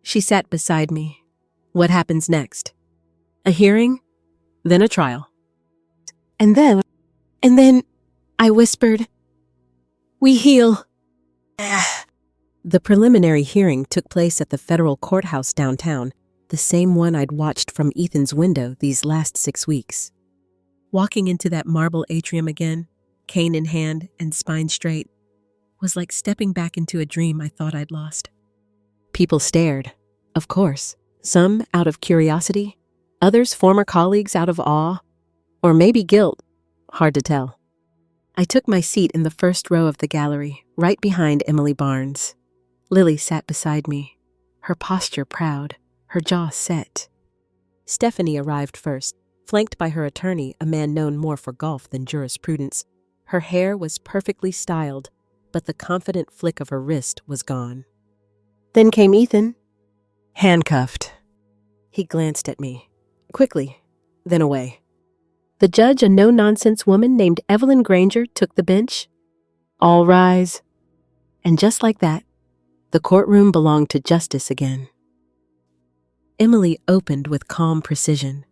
She sat beside me. What happens next? A hearing? Then a trial. And then, I whispered, we heal. The preliminary hearing took place at the federal courthouse downtown, the same one I'd watched from Ethan's window these last 6 weeks. Walking into that marble atrium again, cane in hand and spine straight, was like stepping back into a dream I thought I'd lost. People stared, of course, some out of curiosity, others former colleagues out of awe, or maybe guilt, hard to tell. I took my seat in the first row of the gallery, right behind Emily Barnes. Lily sat beside me, her posture proud, her jaw set. Stephanie arrived first, flanked by her attorney, a man known more for golf than jurisprudence. Her hair was perfectly styled, but the confident flick of her wrist was gone. Then came Ethan. Handcuffed. He glanced at me, quickly, then away. The judge, a no-nonsense woman named Evelyn Granger, took the bench. All rise. And just like that, the courtroom belonged to justice again. Emily opened with calm precision.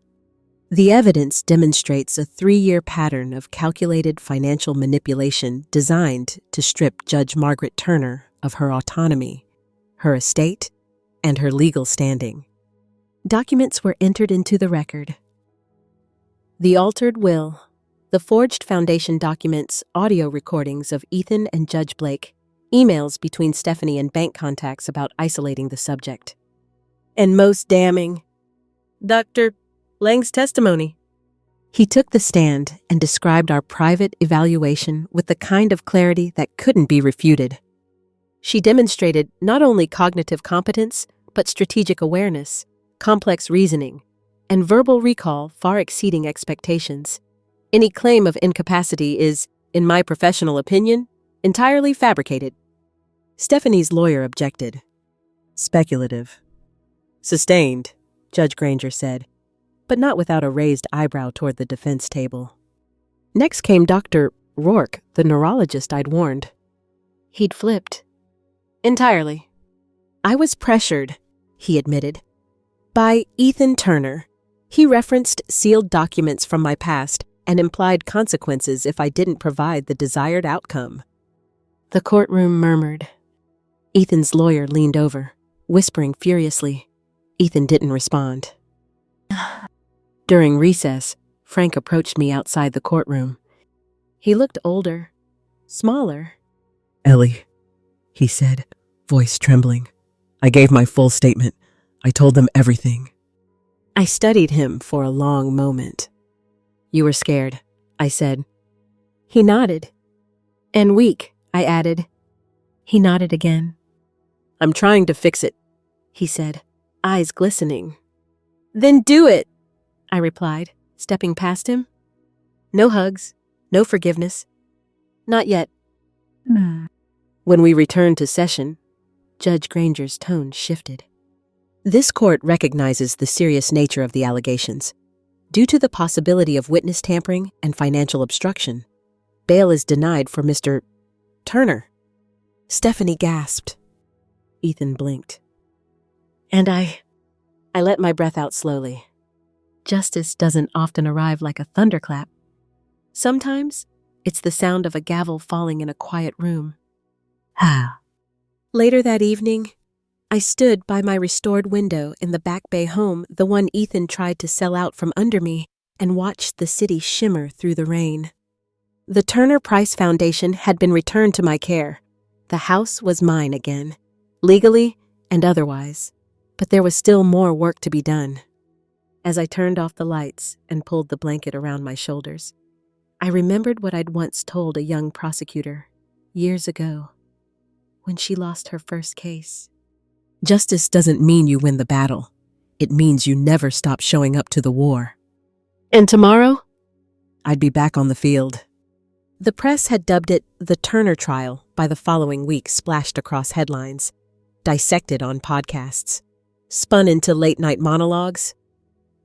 The evidence demonstrates a 3-year pattern of calculated financial manipulation designed to strip Judge Margaret Turner of her autonomy, her estate, and her legal standing. Documents were entered into the record. The altered will, the forged foundation documents, audio recordings of Ethan and Judge Blake, emails between Stephanie and bank contacts about isolating the subject. And most damning, Dr. Lang's testimony. He took the stand and described our private evaluation with the kind of clarity that couldn't be refuted. She demonstrated not only cognitive competence, but strategic awareness, complex reasoning, and verbal recall far exceeding expectations. Any claim of incapacity is, in my professional opinion, entirely fabricated. Stephanie's lawyer objected. Speculative. Sustained, Judge Granger said, but not without a raised eyebrow toward the defense table. Next came Dr. Rourke, the neurologist I'd warned. He'd flipped. Entirely. I was pressured, he admitted, by Ethan Turner. He referenced sealed documents from my past and implied consequences if I didn't provide the desired outcome. The courtroom murmured. Ethan's lawyer leaned over, whispering furiously. Ethan didn't respond. During recess, Frank approached me outside the courtroom. He looked older, smaller. Ellie, he said, voice trembling. I gave my full statement. I told them everything. I studied him for a long moment. You were scared, I said. He nodded. And weak, I added. He nodded again. I'm trying to fix it, he said, eyes glistening. Then do it, I replied, stepping past him. No hugs, no forgiveness. Not yet. When we returned to session, Judge Granger's tone shifted. This court recognizes the serious nature of the allegations. Due to the possibility of witness tampering and financial obstruction, bail is denied for Mr. Turner. Stephanie gasped. Ethan blinked. And I let my breath out slowly. Justice doesn't often arrive like a thunderclap. Sometimes it's the sound of a gavel falling in a quiet room. Later that evening, I stood by my restored window in the Back Bay home, the one Ethan tried to sell out from under me, and watched the city shimmer through the rain. The Turner Price Foundation had been returned to my care. The house was mine again, legally and otherwise, but there was still more work to be done. As I turned off the lights and pulled the blanket around my shoulders, I remembered what I'd once told a young prosecutor years ago when she lost her first case. Justice doesn't mean you win the battle. It means you never stop showing up to the war. And tomorrow, I'd be back on the field. The press had dubbed it the Turner trial by the following week, splashed across headlines, dissected on podcasts, spun into late-night monologues.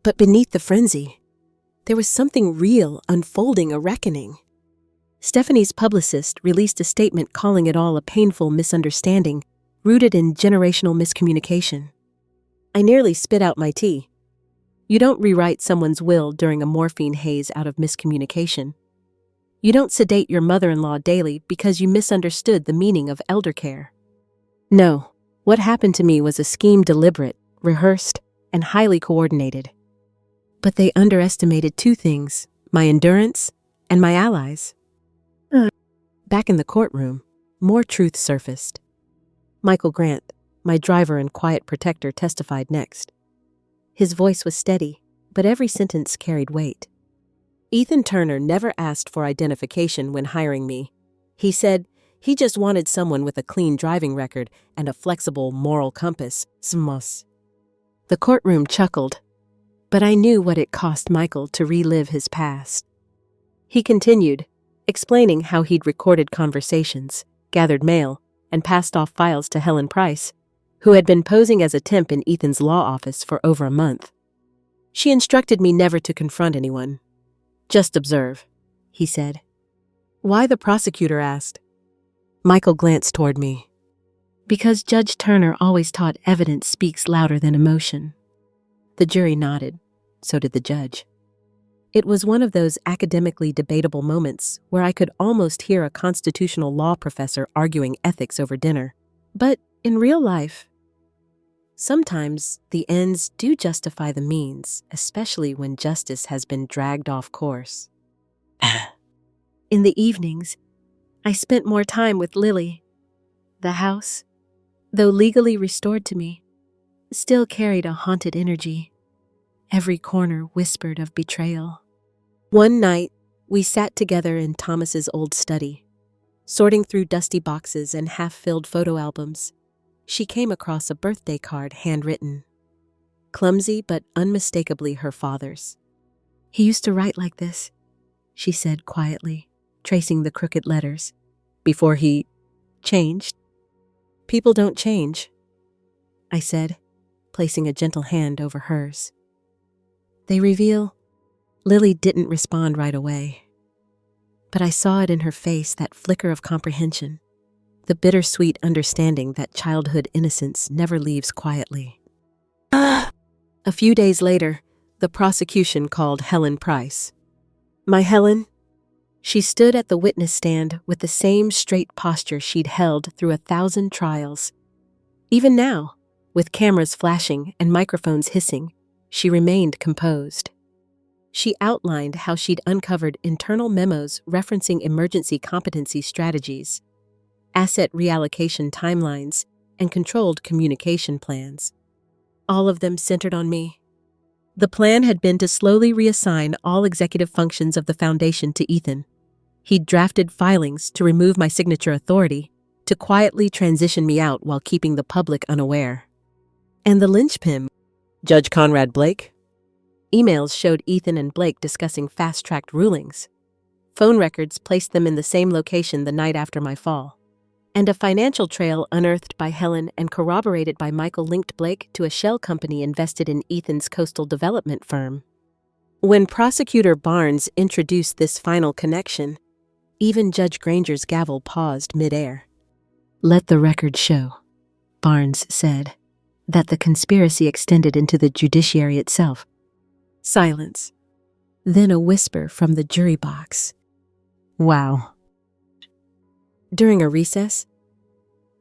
But beneath the frenzy, there was something real unfolding, a reckoning. Stephanie's publicist released a statement calling it all a painful misunderstanding rooted in generational miscommunication. I nearly spit out my tea. You don't rewrite someone's will during a morphine haze out of miscommunication. You don't sedate your mother-in-law daily because you misunderstood the meaning of elder care. No, what happened to me was a scheme deliberate, rehearsed, and highly coordinated. But they underestimated two things, my endurance and my allies. Back in the courtroom, more truth surfaced. Michael Grant, my driver and quiet protector, testified next. His voice was steady, but every sentence carried weight. Ethan Turner never asked for identification when hiring me. He said he just wanted someone with a clean driving record and a flexible moral compass, SMOS. The courtroom chuckled, but I knew what it cost Michael to relive his past. He continued, explaining how he'd recorded conversations, gathered mail, and passed off files to Helen Price, who had been posing as a temp in Ethan's law office for over a month. She instructed me never to confront anyone. Just observe, he said. Why, the prosecutor asked. Michael glanced toward me. Because Judge Turner always taught evidence speaks louder than emotion. The jury nodded. So did the judge. It was one of those academically debatable moments where I could almost hear a constitutional law professor arguing ethics over dinner. But in real life, sometimes the ends do justify the means, especially when justice has been dragged off course. In the evenings, I spent more time with Lily. The house, though legally restored to me, still carried a haunted energy. Every corner whispered of betrayal. One night, we sat together in Thomas's old study, sorting through dusty boxes and half-filled photo albums. She came across a birthday card handwritten, clumsy but unmistakably her father's. He used to write like this, she said quietly, tracing the crooked letters. Before he changed? People don't change, I said, placing a gentle hand over hers. They reveal. Lily didn't respond right away, but I saw it in her face, that flicker of comprehension, the bittersweet understanding that childhood innocence never leaves quietly. A few days later, the prosecution called Helen Price. My Helen? She stood at the witness stand with the same straight posture she'd held through 1,000 trials. Even now, with cameras flashing and microphones hissing, she remained composed. She outlined how she'd uncovered internal memos referencing emergency competency strategies, asset reallocation timelines, and controlled communication plans. All of them centered on me. The plan had been to slowly reassign all executive functions of the foundation to Ethan. He'd drafted filings to remove my signature authority, to quietly transition me out while keeping the public unaware. And the linchpin, Judge Conrad Blake? Emails showed Ethan and Blake discussing fast-tracked rulings. Phone records placed them in the same location the night after my fall. And a financial trail unearthed by Helen and corroborated by Michael linked Blake to a shell company invested in Ethan's coastal development firm. When Prosecutor Barnes introduced this final connection, even Judge Granger's gavel paused midair. "Let the record show," Barnes said, "that the conspiracy extended into the judiciary itself." Silence. Then a whisper from the jury box. "Wow." During a recess,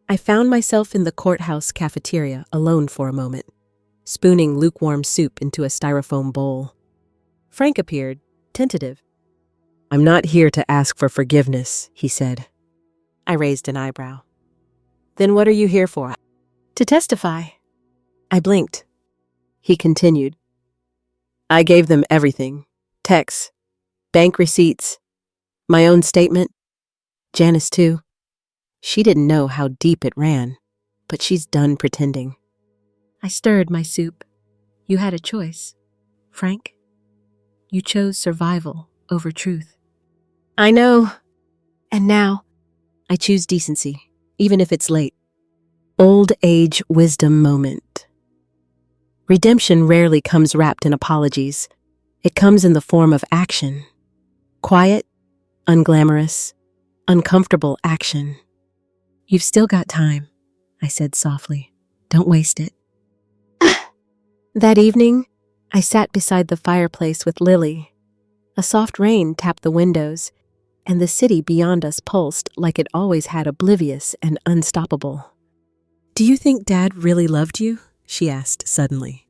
I found myself in the courthouse cafeteria alone for a moment, spooning lukewarm soup into a styrofoam bowl. Frank appeared, tentative. "I'm not here to ask for forgiveness," he said. I raised an eyebrow. "Then what are you here for?" "To testify." I blinked. He continued. "I gave them everything. Texts, bank receipts, my own statement. Janice too. She didn't know how deep it ran, but she's done pretending." I stirred my soup. "You had a choice, Frank. You chose survival over truth." "I know. And now, I choose decency, even if it's late." Old age wisdom moment. Redemption rarely comes wrapped in apologies. It comes in the form of action. Quiet, unglamorous, uncomfortable action. "You've still got time," I said softly. "Don't waste it." That evening, I sat beside the fireplace with Lily. A soft rain tapped the windows, and the city beyond us pulsed like it always had, oblivious and unstoppable. "Do you think Dad really loved you?" she asked suddenly.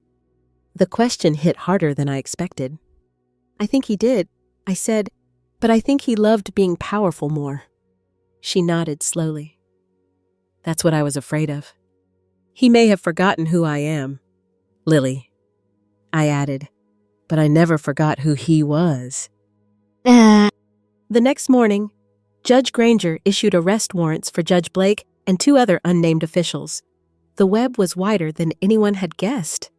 The question hit harder than I expected. "I think he did," I said, "but I think he loved being powerful more." She nodded slowly. "That's what I was afraid of. He may have forgotten who I am, Lily," I added, "but I never forgot who he was." The next morning, Judge Granger issued arrest warrants for Judge Blake and 2 other unnamed officials. The web was wider than anyone had guessed.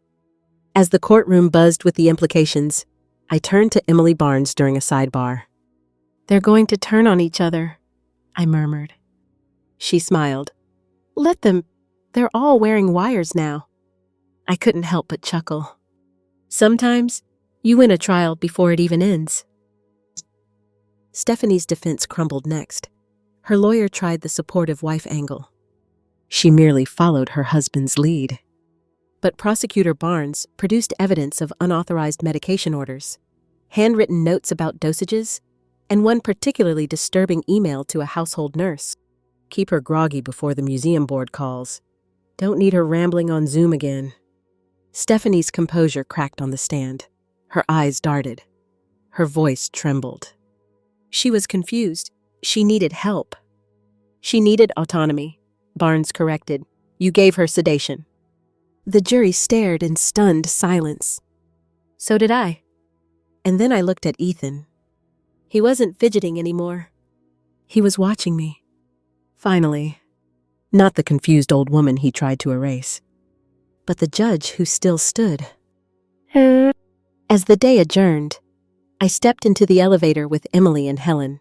As the courtroom buzzed with the implications, I turned to Emily Barnes during a sidebar. "They're going to turn on each other," I murmured. She smiled. "Let them. They're all wearing wires now." I couldn't help but chuckle. Sometimes, you win a trial before it even ends. Stephanie's defense crumbled next. Her lawyer tried the supportive wife angle. She merely followed her husband's lead. But Prosecutor Barnes produced evidence of unauthorized medication orders, handwritten notes about dosages, and one particularly disturbing email to a household nurse. "Keep her groggy before the museum board calls. Don't need her rambling on Zoom again." Stephanie's composure cracked on the stand. Her eyes darted. Her voice trembled. She was confused. She needed help. She needed autonomy. Barnes corrected. You gave her sedation. The jury stared in stunned silence. So did I. And then I looked at Ethan. He wasn't fidgeting anymore. He was watching me. Finally. Not the confused old woman he tried to erase, but the judge who still stood. As the day adjourned, I stepped into the elevator with Emily and Helen.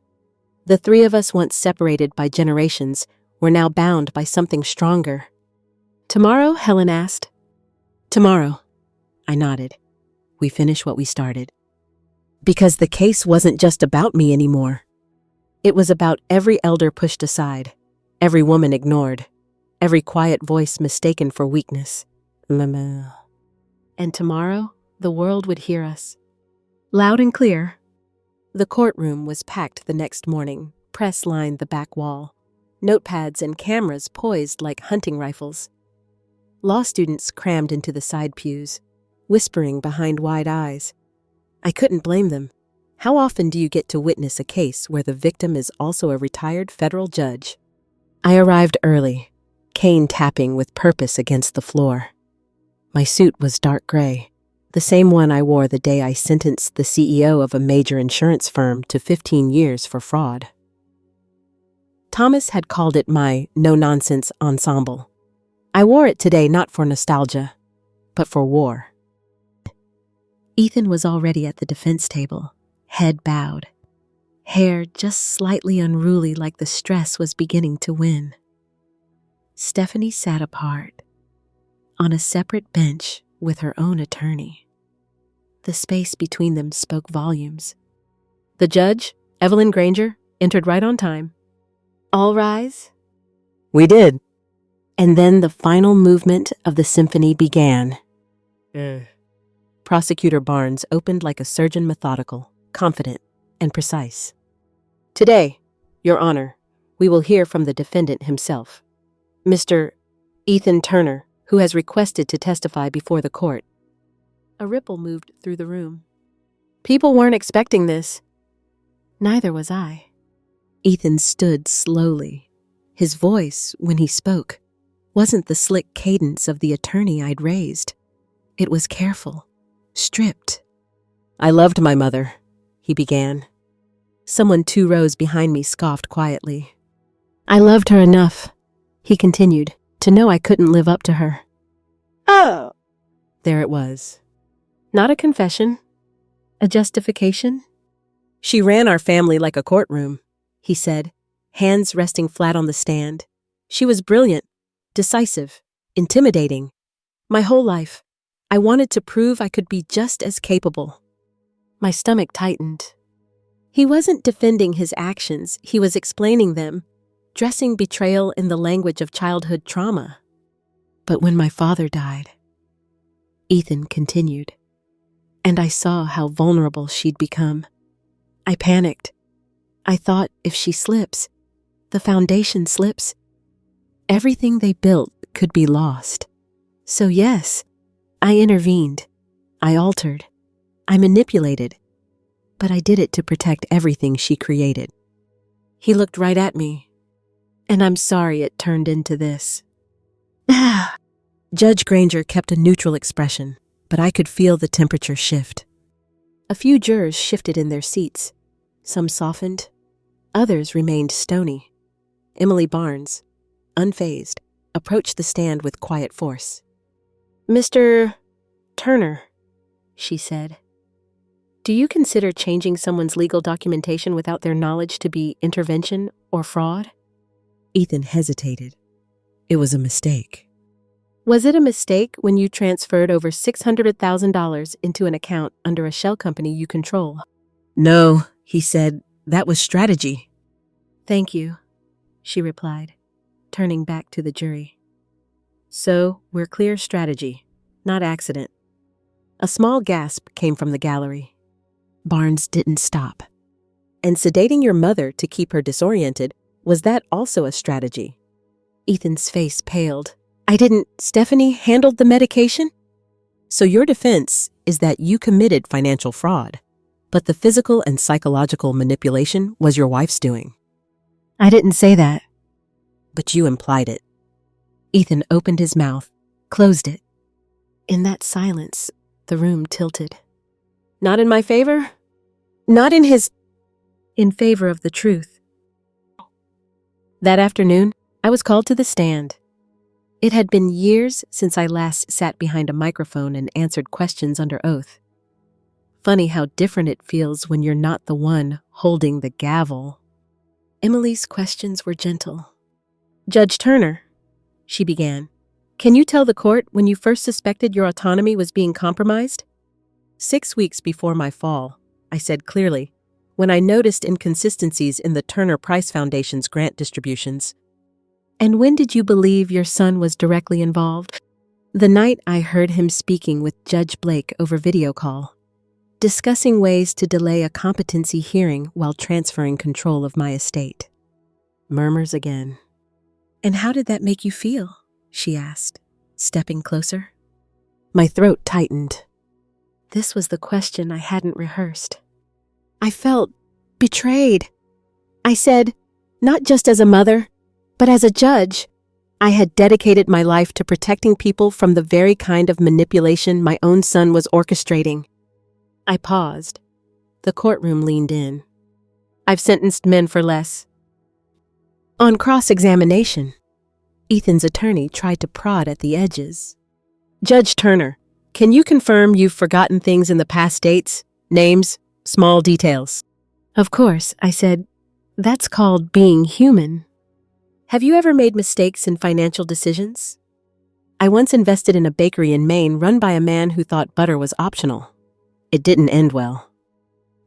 The three of us, once separated by generations, were now bound by something stronger. Tomorrow, Helen asked. Tomorrow, I nodded. We finish what we started. Because the case wasn't just about me anymore. It was about every elder pushed aside, every woman ignored, every quiet voice mistaken for weakness. And tomorrow, the world would hear us. Loud and clear. The courtroom was packed the next morning. Press lined the back wall. Notepads and cameras poised like hunting rifles. Law students crammed into the side pews, whispering behind wide eyes. I couldn't blame them. How often do you get to witness a case where the victim is also a retired federal judge? I arrived early, cane tapping with purpose against the floor. My suit was dark gray, the same one I wore the day I sentenced the CEO of a major insurance firm to 15 years for fraud. Thomas had called it my no-nonsense ensemble. I wore it today not for nostalgia, but for war. Ethan was already at the defense table, head bowed, hair just slightly unruly like the stress was beginning to win. Stephanie sat apart, on a separate bench with her own attorney. The space between them spoke volumes. The judge, Evelyn Granger, entered right on time. All rise. We did. And then the final movement of the symphony began. Prosecutor Barnes opened like a surgeon, methodical, confident, and precise. Today, Your Honor, we will hear from the defendant himself, Mr. Ethan Turner, who has requested to testify before the court. A ripple moved through the room. People weren't expecting this. Neither was I. Ethan stood slowly. His voice, when he spoke, wasn't the slick cadence of the attorney I'd raised. It was careful, stripped. I loved my mother, he began. Someone 2 rows behind me scoffed quietly. I loved her enough, he continued, to know I couldn't live up to her. Oh! There it was. Not a confession. A justification. She ran our family like a courtroom, he said, hands resting flat on the stand. She was brilliant, decisive, intimidating. My whole life, I wanted to prove I could be just as capable. My stomach tightened. He wasn't defending his actions, he was explaining them, dressing betrayal in the language of childhood trauma. But when my father died, Ethan continued, and I saw how vulnerable she'd become. I panicked. I thought if she slips, the foundation slips, everything they built could be lost. So yes, I intervened. I altered. I manipulated. But I did it to protect everything she created. He looked right at me, and I'm sorry it turned into this. Judge Granger kept a neutral expression, but I could feel the temperature shift. A few jurors shifted in their seats. Some softened. Others remained stony. Emily Barnes, unfazed, approached the stand with quiet force. Mr. Turner, she said, do you consider changing someone's legal documentation without their knowledge to be intervention or fraud? Ethan hesitated. It was a mistake. Was it a mistake when you transferred over $600,000 into an account under a shell company you control? No, he said. That was strategy. Thank you, she replied, turning back to the jury. So, we're clear strategy, not accident. A small gasp came from the gallery. Barnes didn't stop. And sedating your mother to keep her disoriented, was that also a strategy? Ethan's face paled. Stephanie handled the medication? So your defense is that you committed financial fraud, but the physical and psychological manipulation was your wife's doing. I didn't say that. But you implied it. Ethan opened his mouth, closed it. In that silence, the room tilted. Not in my favor? Not in his... In favor of the truth. That afternoon, I was called to the stand. It had been years since I last sat behind a microphone and answered questions under oath. Funny how different it feels when you're not the one holding the gavel. Emily's questions were gentle. "Judge Turner," she began, "can you tell the court when you first suspected your autonomy was being compromised?" 6 weeks before my fall, I said clearly, when I noticed inconsistencies in the Turner Price Foundation's grant distributions. "And when did you believe your son was directly involved?" "The night I heard him speaking with Judge Blake over video call, discussing ways to delay a competency hearing while transferring control of my estate." Murmurs again. "And how did that make you feel?" she asked, stepping closer. My throat tightened. This was the question I hadn't rehearsed. I felt betrayed. I said, not just as a mother, but as a judge. I had dedicated my life to protecting people from the very kind of manipulation my own son was orchestrating. I paused. The courtroom leaned in. "I've sentenced men for less." On cross-examination, Ethan's attorney tried to prod at the edges. "Judge Turner, can you confirm you've forgotten things in the past dates, names, small details?" "Of course," I said. "That's called being human." "Have you ever made mistakes in financial decisions?" "I once invested in a bakery in Maine run by a man who thought butter was optional. It didn't end well."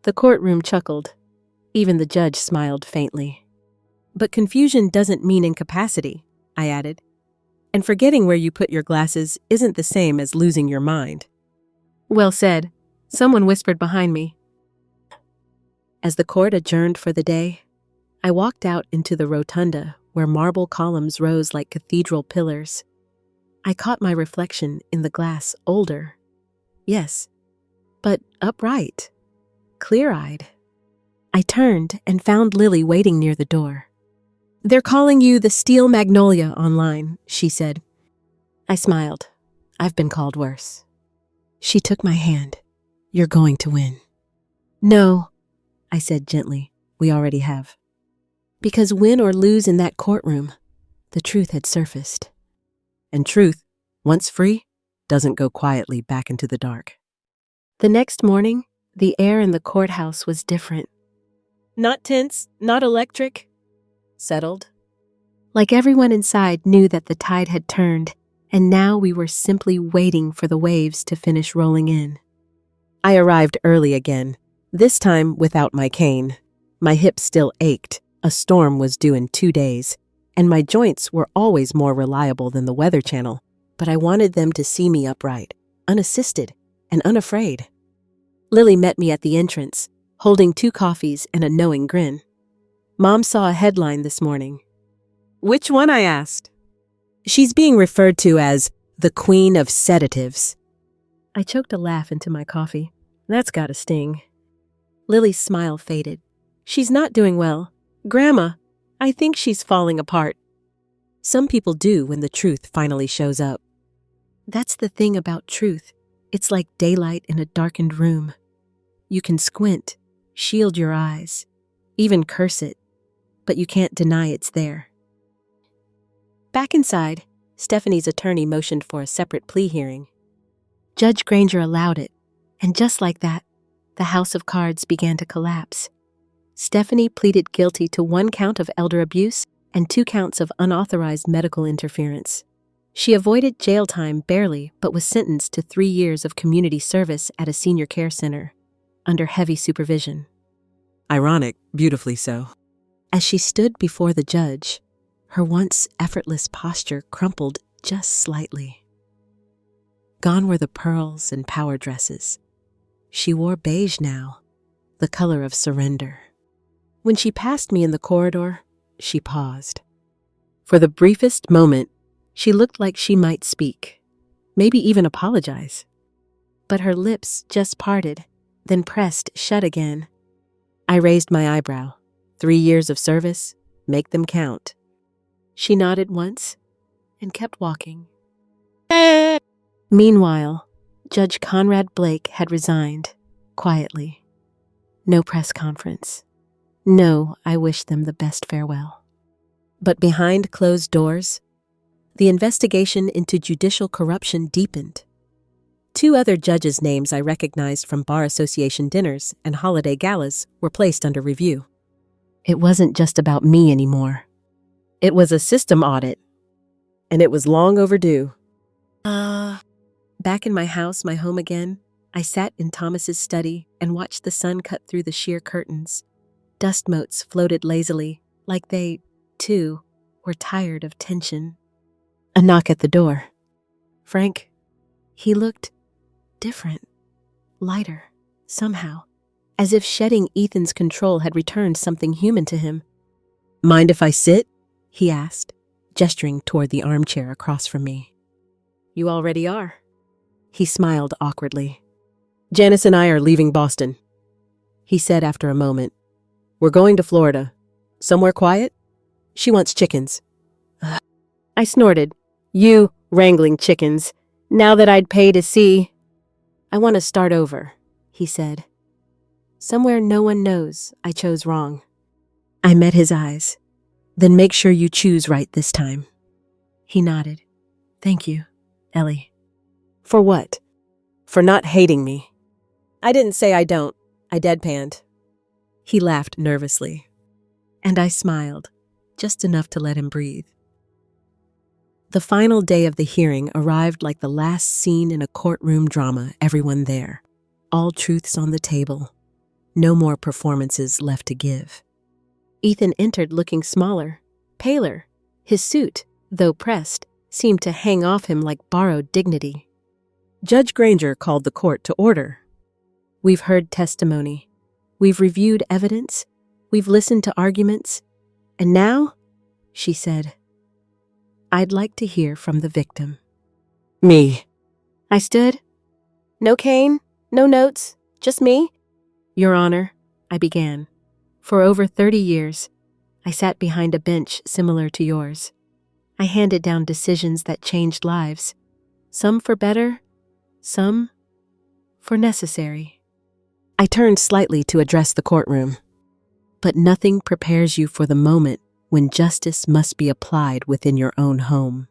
The courtroom chuckled. Even the judge smiled faintly. "But confusion doesn't mean incapacity," I added. "And forgetting where you put your glasses isn't the same as losing your mind." "Well said," someone whispered behind me. As the court adjourned for the day, I walked out into the rotunda where marble columns rose like cathedral pillars. I caught my reflection in the glass, older. Yes, but upright, clear-eyed. I turned and found Lily waiting near the door. "They're calling you the Steel Magnolia online," she said. I smiled. I've been called worse. She took my hand. "You're going to win." "No," I said gently. "We already have." Because win or lose in that courtroom, the truth had surfaced. And truth, once free, doesn't go quietly back into the dark. The next morning, the air in the courthouse was different. Not tense, not electric. Settled. Like everyone inside knew that the tide had turned, and now we were simply waiting for the waves to finish rolling in. I arrived early again, this time without my cane. My hips still ached. A storm was due in 2 days, and my joints were always more reliable than the Weather Channel, but I wanted them to see me upright, unassisted, and unafraid. Lily met me at the entrance, holding 2 coffees and a knowing grin. "Mom saw a headline this morning." "Which one?" I asked. "She's being referred to as the Queen of Sedatives." I choked a laugh into my coffee. That's gotta sting. Lily's smile faded. "She's not doing well. Grandma, I think she's falling apart." Some people do when the truth finally shows up. That's the thing about truth. It's like daylight in a darkened room. You can squint, shield your eyes, even curse it, but you can't deny it's there. Back inside, Stephanie's attorney motioned for a separate plea hearing. Judge Granger allowed it, and just like that, the house of cards began to collapse. Stephanie pleaded guilty to 1 count of elder abuse and 2 counts of unauthorized medical interference. She avoided jail time barely, but was sentenced to 3 years of community service at a senior care center, under heavy supervision. Ironic, beautifully so. As she stood before the judge, her once effortless posture crumpled just slightly. Gone were the pearls and power dresses. She wore beige now, the color of surrender. When she passed me in the corridor, she paused. For the briefest moment, she looked like she might speak, maybe even apologize. But her lips just parted, then pressed shut again. I raised my eyebrow. 3 years of service, make them count. She nodded once, and kept walking. Meanwhile, Judge Conrad Blake had resigned, quietly. No press conference. No, I wish them the best farewell. But behind closed doors, the investigation into judicial corruption deepened. 2 other judges' names I recognized from Bar Association dinners and holiday galas were placed under review. It wasn't just about me anymore. It was a system audit, and it was long overdue. Back in my house, my home again, I sat in Thomas's study and watched the sun cut through the sheer curtains. Dust motes floated lazily, like they, too, were tired of tension. A knock at the door. Frank. He looked different, lighter, somehow, as if shedding Ethan's control had returned something human to him. "Mind if I sit?" he asked, gesturing toward the armchair across from me. "You already are." He smiled awkwardly. "Janice and I are leaving Boston," he said after a moment. "We're going to Florida. Somewhere quiet? She wants chickens." I snorted. "You wrangling chickens, now that I'd pay to see." "I want to start over," he said. "Somewhere no one knows I chose wrong." I met his eyes. "Then make sure you choose right this time." He nodded. "Thank you, Ellie." "For what?" "For not hating me." "I didn't say I don't," I deadpanned. He laughed nervously, and I smiled, just enough to let him breathe. The final day of the hearing arrived like the last scene in a courtroom drama, everyone there. All truths on the table. No more performances left to give. Ethan entered looking smaller, paler. His suit, though pressed, seemed to hang off him like borrowed dignity. Judge Granger called the court to order. "We've heard testimony. We've reviewed evidence. We've listened to arguments. And now," she said, "I'd like to hear from the victim." "Me." I stood. "No cane, no notes, just me?" "Your Honor," I began. "For over 30 years, I sat behind a bench similar to yours. I handed down decisions that changed lives, some for better, some for necessary." I turned slightly to address the courtroom. "But nothing prepares you for the moment when justice must be applied within your own home.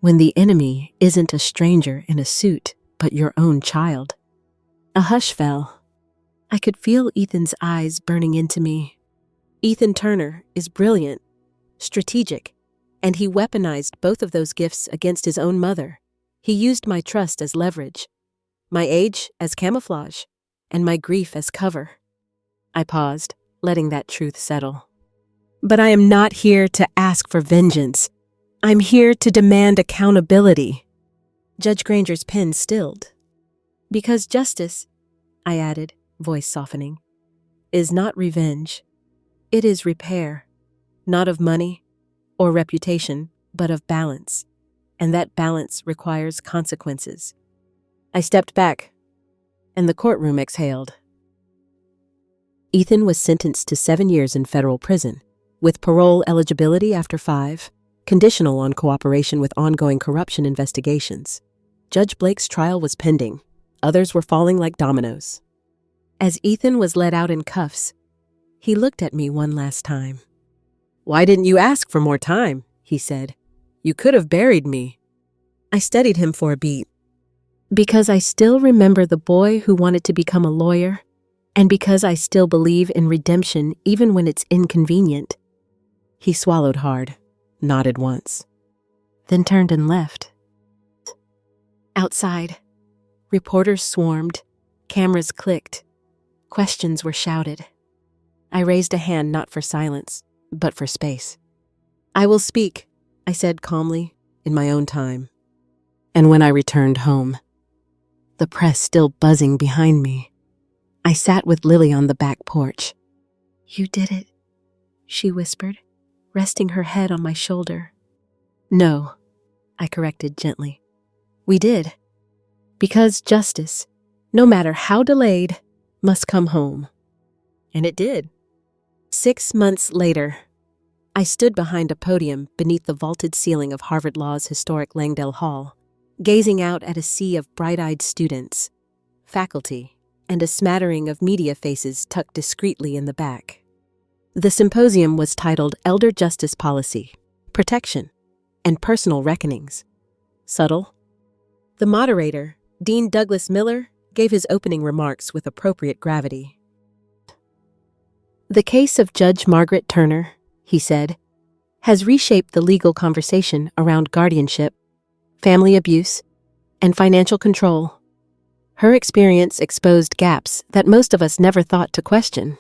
When the enemy isn't a stranger in a suit, but your own child." A hush fell. I could feel Ethan's eyes burning into me. Ethan Turner is brilliant, strategic, and he weaponized both of those gifts against his own mother. He used my trust as leverage, my age as camouflage, and my grief as cover. I paused, letting that truth settle. "But I am not here to ask for vengeance. I'm here to demand accountability." Judge Granger's pen stilled. "Because justice," I added, voice softening, "is not revenge. It is repair, not of money or reputation, but of balance. And that balance requires consequences." I stepped back, and the courtroom exhaled. Ethan was sentenced to 7 years in federal prison, with parole eligibility after 5, conditional on cooperation with ongoing corruption investigations. Judge Blake's trial was pending. Others were falling like dominoes. As Ethan was let out in cuffs, he looked at me one last time. "Why didn't you ask for more time?" he said. "You could have buried me." I studied him for a beat. "Because I still remember the boy who wanted to become a lawyer, and because I still believe in redemption even when it's inconvenient." He swallowed hard, nodded once, then turned and left. Outside, reporters swarmed, cameras clicked, questions were shouted. I raised a hand not for silence, but for space. "I will speak," I said calmly, in my own time. And when I returned home, the press still buzzing behind me, I sat with Lily on the back porch. "You did it," she whispered, resting her head on my shoulder. "No," I corrected gently. "We did. Because justice, no matter how delayed, must come home." And it did. 6 months later, I stood behind a podium beneath the vaulted ceiling of Harvard Law's historic Langdale Hall, gazing out at a sea of bright-eyed students, faculty, and a smattering of media faces tucked discreetly in the back. The symposium was titled Elder Justice Policy, Protection, and Personal Reckonings. Subtle? The moderator, Dean Douglas Miller, gave his opening remarks with appropriate gravity. The case of Judge Margaret Turner, he said, has reshaped the legal conversation around guardianship, family abuse, and financial control. Her experience exposed gaps that most of us never thought to question.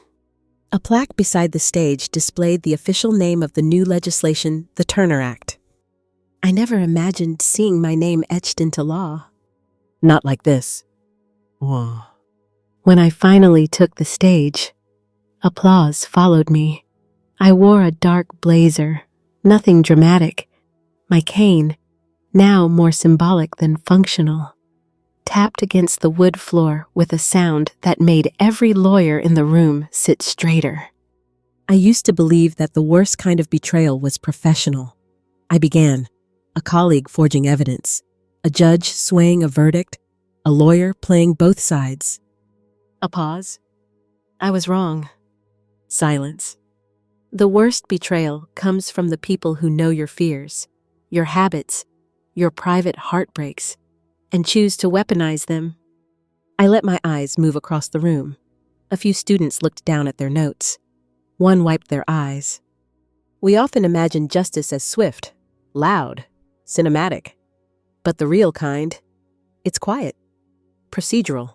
A plaque beside the stage displayed the official name of the new legislation, the Turner Act. I never imagined seeing my name etched into law. Not like this. Whoa. When I finally took the stage, applause followed me. I wore a dark blazer, nothing dramatic. My cane, now more symbolic than functional, tapped against the wood floor with a sound that made every lawyer in the room sit straighter. I used to believe that the worst kind of betrayal was professional. I began, a colleague forging evidence, a judge swaying a verdict, a lawyer playing both sides. A pause. I was wrong. Silence. The worst betrayal comes from the people who know your fears, your habits, your private heartbreaks, and choose to weaponize them. I let my eyes move across the room. A few students looked down at their notes. One wiped their eyes. We often imagine justice as swift, loud, cinematic. But the real kind, it's quiet, procedural,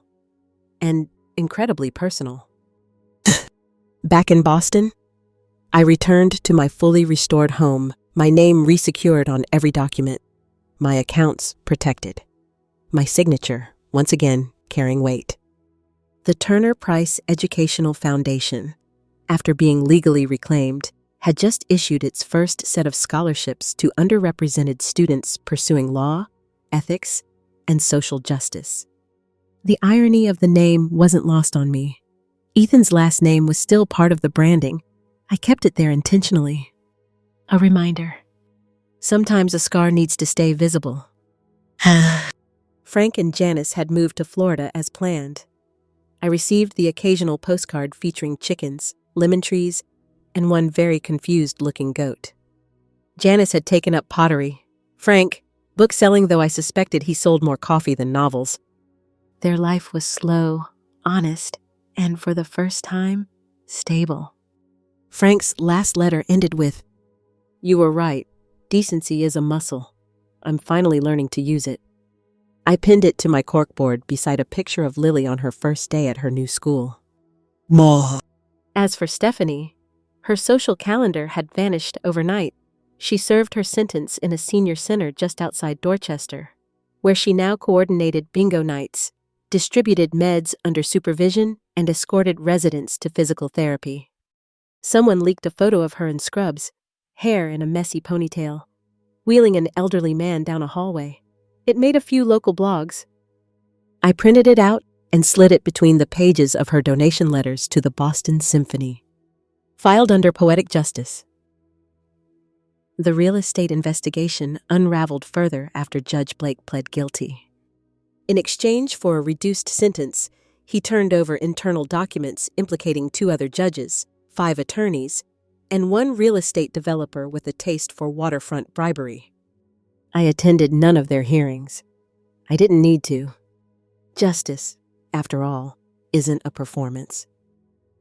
and incredibly personal. Back in Boston, I returned to my fully restored home, my name resecured on every document, my accounts protected, my signature, once again, carrying weight. The Turner Price Educational Foundation, after being legally reclaimed, had just issued its first set of scholarships to underrepresented students pursuing law, ethics, and social justice. The irony of the name wasn't lost on me. Ethan's last name was still part of the branding. I kept it there intentionally. A reminder. Sometimes a scar needs to stay visible. Frank and Janice had moved to Florida as planned. I received the occasional postcard featuring chickens, lemon trees, and one very confused-looking goat. Janice had taken up pottery. Frank, book-selling, though I suspected he sold more coffee than novels. Their life was slow, honest, and for the first time, stable. Frank's last letter ended with, "You were right. Decency is a muscle. I'm finally learning to use it." I pinned it to my corkboard beside a picture of Lily on her first day at her new school. Ma. As for Stephanie, her social calendar had vanished overnight. She served her sentence in a senior center just outside Dorchester, where she now coordinated bingo nights, distributed meds under supervision, and escorted residents to physical therapy. Someone leaked a photo of her in scrubs, hair in a messy ponytail, wheeling an elderly man down a hallway. It made a few local blogs. I printed it out and slid it between the pages of her donation letters to the Boston Symphony. Filed under Poetic Justice. The real estate investigation unraveled further after Judge Blake pled guilty. In exchange for a reduced sentence, he turned over internal documents implicating 2 other judges, 5 attorneys, and 1 real estate developer with a taste for waterfront bribery. I attended none of their hearings. I didn't need to. Justice, after all, isn't a performance.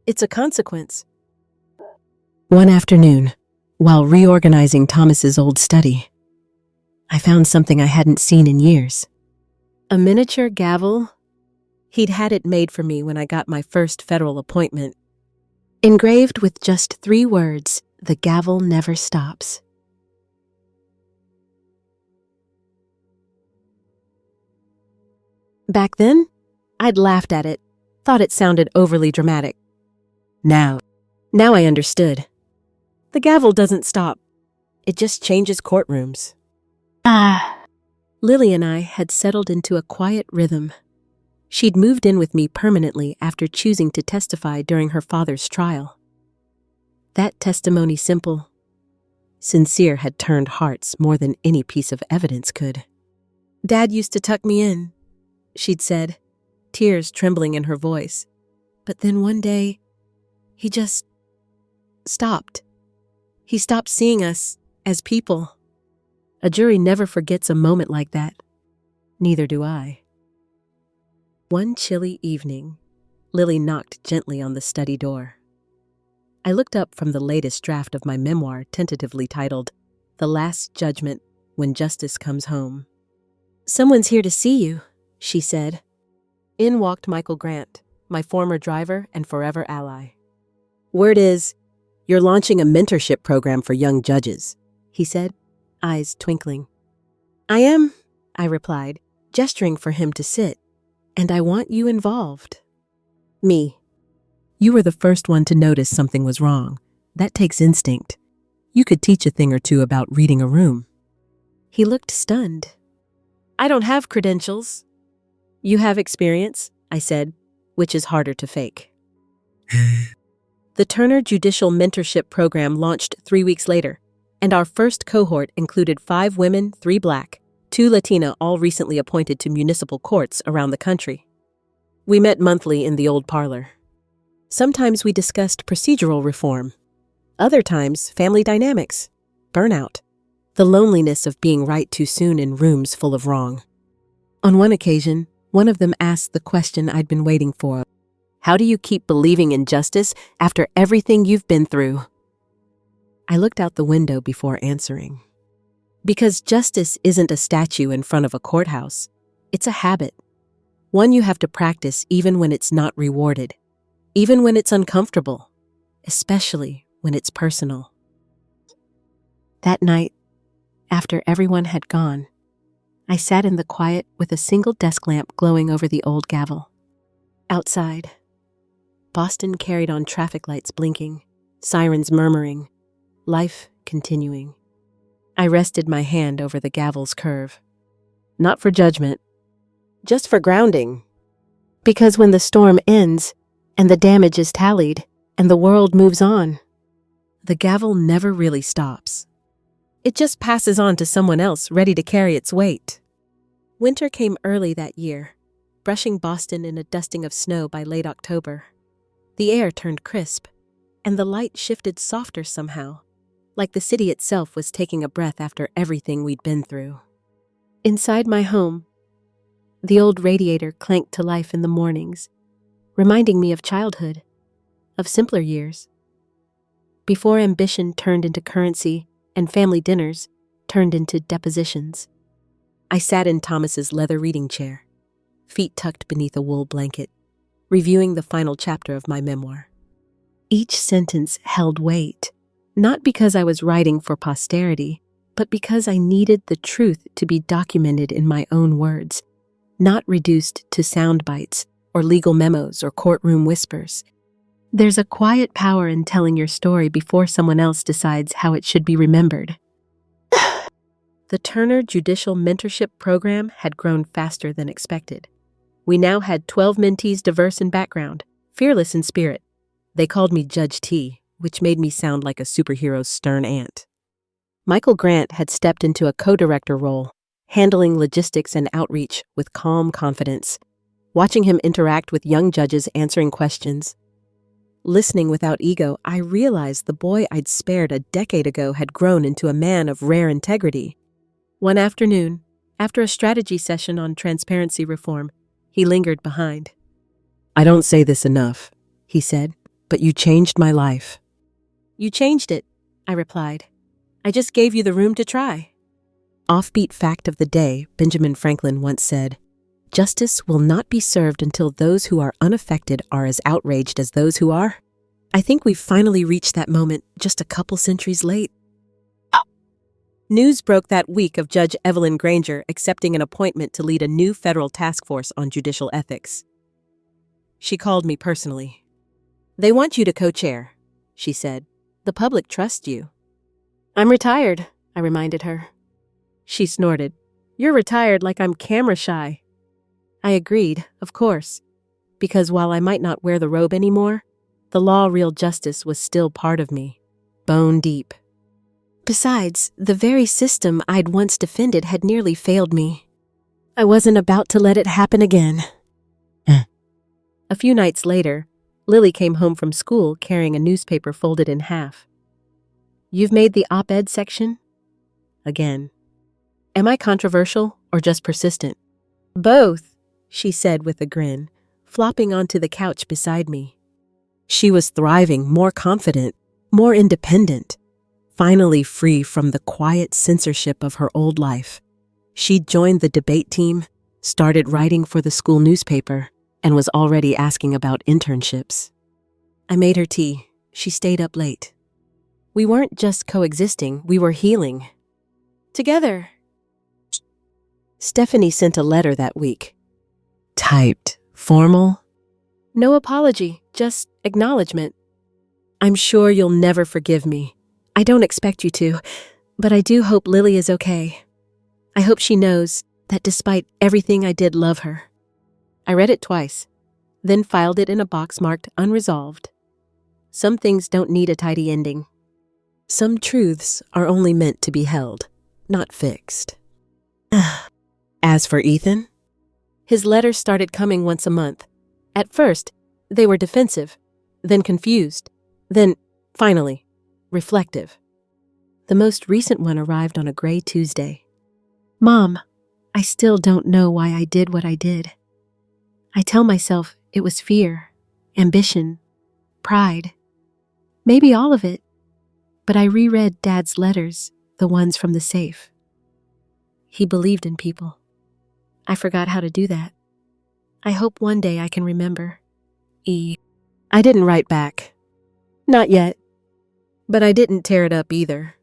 It's a consequence. One afternoon, while reorganizing Thomas's old study, I found something I hadn't seen in years. A miniature gavel. He'd had it made for me when I got my first federal appointment. Engraved with just 3 words, "The gavel never stops." Back then, I'd laughed at it, thought it sounded overly dramatic. Now I understood. The gavel doesn't stop. It just changes courtrooms. Lily and I had settled into a quiet rhythm. She'd moved in with me permanently after choosing to testify during her father's trial. That testimony simple, Sincere had turned hearts more than any piece of evidence could. "Dad used to tuck me in," she'd said, tears trembling in her voice. "But then one day, he just stopped. He stopped seeing us as people." A jury never forgets a moment like that. Neither do I. One chilly evening, Lily knocked gently on the study door. I looked up from the latest draft of my memoir, tentatively titled, "The Last Judgment When Justice Comes Home." "Someone's here to see you," she said. In walked Michael Grant, my former driver and forever ally. "Word is, you're launching a mentorship program for young judges," he said, eyes twinkling. "I am," I replied, gesturing for him to sit. "And I want you involved." "Me." "You were the first one to notice something was wrong. That takes instinct. You could teach a thing or two about reading a room." He looked stunned. "I don't have credentials." "You have experience," I said, which is harder to fake. The Turner Judicial Mentorship Program launched 3 weeks later, and our first cohort included 5 women, 3 Black, 2 Latina, all recently appointed to municipal courts around the country. We met monthly in the old parlor. Sometimes we discussed procedural reform. Other times, family dynamics, burnout, the loneliness of being right too soon in rooms full of wrong. On one occasion, one of them asked the question I'd been waiting for. "How do you keep believing in justice after everything you've been through?" I looked out the window before answering. Because justice isn't a statue in front of a courthouse. It's a habit. One you have to practice even when it's not rewarded. Even when it's uncomfortable. Especially when it's personal. That night, after everyone had gone, I sat in the quiet with a single desk lamp glowing over the old gavel. Outside, Boston carried on, traffic lights blinking, sirens murmuring, life continuing. I rested my hand over the gavel's curve. Not for judgment, just for grounding. Because when the storm ends, and the damage is tallied, and the world moves on, the gavel never really stops. It just passes on to someone else ready to carry its weight. Winter came early that year, brushing Boston in a dusting of snow by late October. The air turned crisp, and the light shifted softer somehow, like the city itself was taking a breath after everything we'd been through. Inside my home, the old radiator clanked to life in the mornings, reminding me of childhood, of simpler years. Before ambition turned into currency and family dinners turned into depositions. I sat in Thomas's leather reading chair, feet tucked beneath a wool blanket, reviewing the final chapter of my memoir. Each sentence held weight, not because I was writing for posterity, but because I needed the truth to be documented in my own words, not reduced to sound bites or legal memos or courtroom whispers. There's a quiet power in telling your story before someone else decides how it should be remembered. The Turner Judicial Mentorship Program had grown faster than expected. We now had 12 mentees diverse in background, fearless in spirit. They called me Judge T, which made me sound like a superhero's stern aunt. Michael Grant had stepped into a co-director role, handling logistics and outreach with calm confidence, watching him interact with young judges answering questions. Listening without ego, I realized the boy I'd spared a decade ago had grown into a man of rare integrity. One afternoon, after a strategy session on transparency reform, he lingered behind. "I don't say this enough," he said, "but you changed my life." "You changed it," I replied. "I just gave you the room to try." Offbeat fact of the day, Benjamin Franklin once said, "Justice will not be served until those who are unaffected are as outraged as those who are." I think we've finally reached that moment, just a couple centuries late. News broke that week of Judge Evelyn Granger accepting an appointment to lead a new federal task force on judicial ethics. She called me personally. "They want you to co-chair," she said. "The public trusts you." "I'm retired," I reminded her. She snorted. "You're retired like I'm camera shy." I agreed, of course, because while I might not wear the robe anymore, the law real justice was still part of me, bone deep. Besides, the very system I'd once defended had nearly failed me. I wasn't about to let it happen again. A few nights later, Lily came home from school carrying a newspaper folded in half. "You've made the op-ed section?" Again. "Am I controversial or just persistent?" "Both," she said with a grin, flopping onto the couch beside me. She was thriving, more confident, more independent, finally free from the quiet censorship of her old life. She'd joined the debate team, started writing for the school newspaper, and was already asking about internships. I made her tea. She stayed up late. We weren't just coexisting, we were healing. Together. Stephanie sent a letter that week. Typed, formal. No apology, just acknowledgement. "I'm sure you'll never forgive me. I don't expect you to, but I do hope Lily is okay. I hope she knows that despite everything I did love her." I read it twice, then filed it in a box marked unresolved. Some things don't need a tidy ending. Some truths are only meant to be held, not fixed. As for Ethan, his letters started coming once a month. At first, they were defensive, then confused, then, finally, reflective. The most recent one arrived on a gray Tuesday. "Mom, I still don't know why I did what I did. I tell myself it was fear, ambition, pride, maybe all of it. But I reread Dad's letters, the ones from the safe. He believed in people. I forgot how to do that. I hope one day I can remember. I didn't write back. Not yet. But I didn't tear it up either.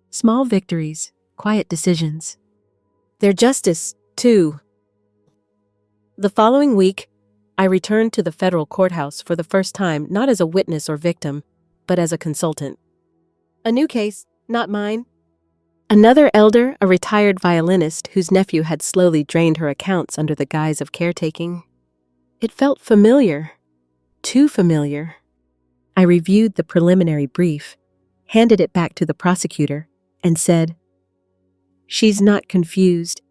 Small victories, quiet decisions. Their justice, too. The following week, I returned to the federal courthouse for the first time, not as a witness or victim, but as a consultant. A new case, not mine. Another elder, a retired violinist whose nephew had slowly drained her accounts under the guise of caretaking. It felt familiar. Too familiar. I reviewed the preliminary brief, handed it back to the prosecutor, and said, "She's not confused.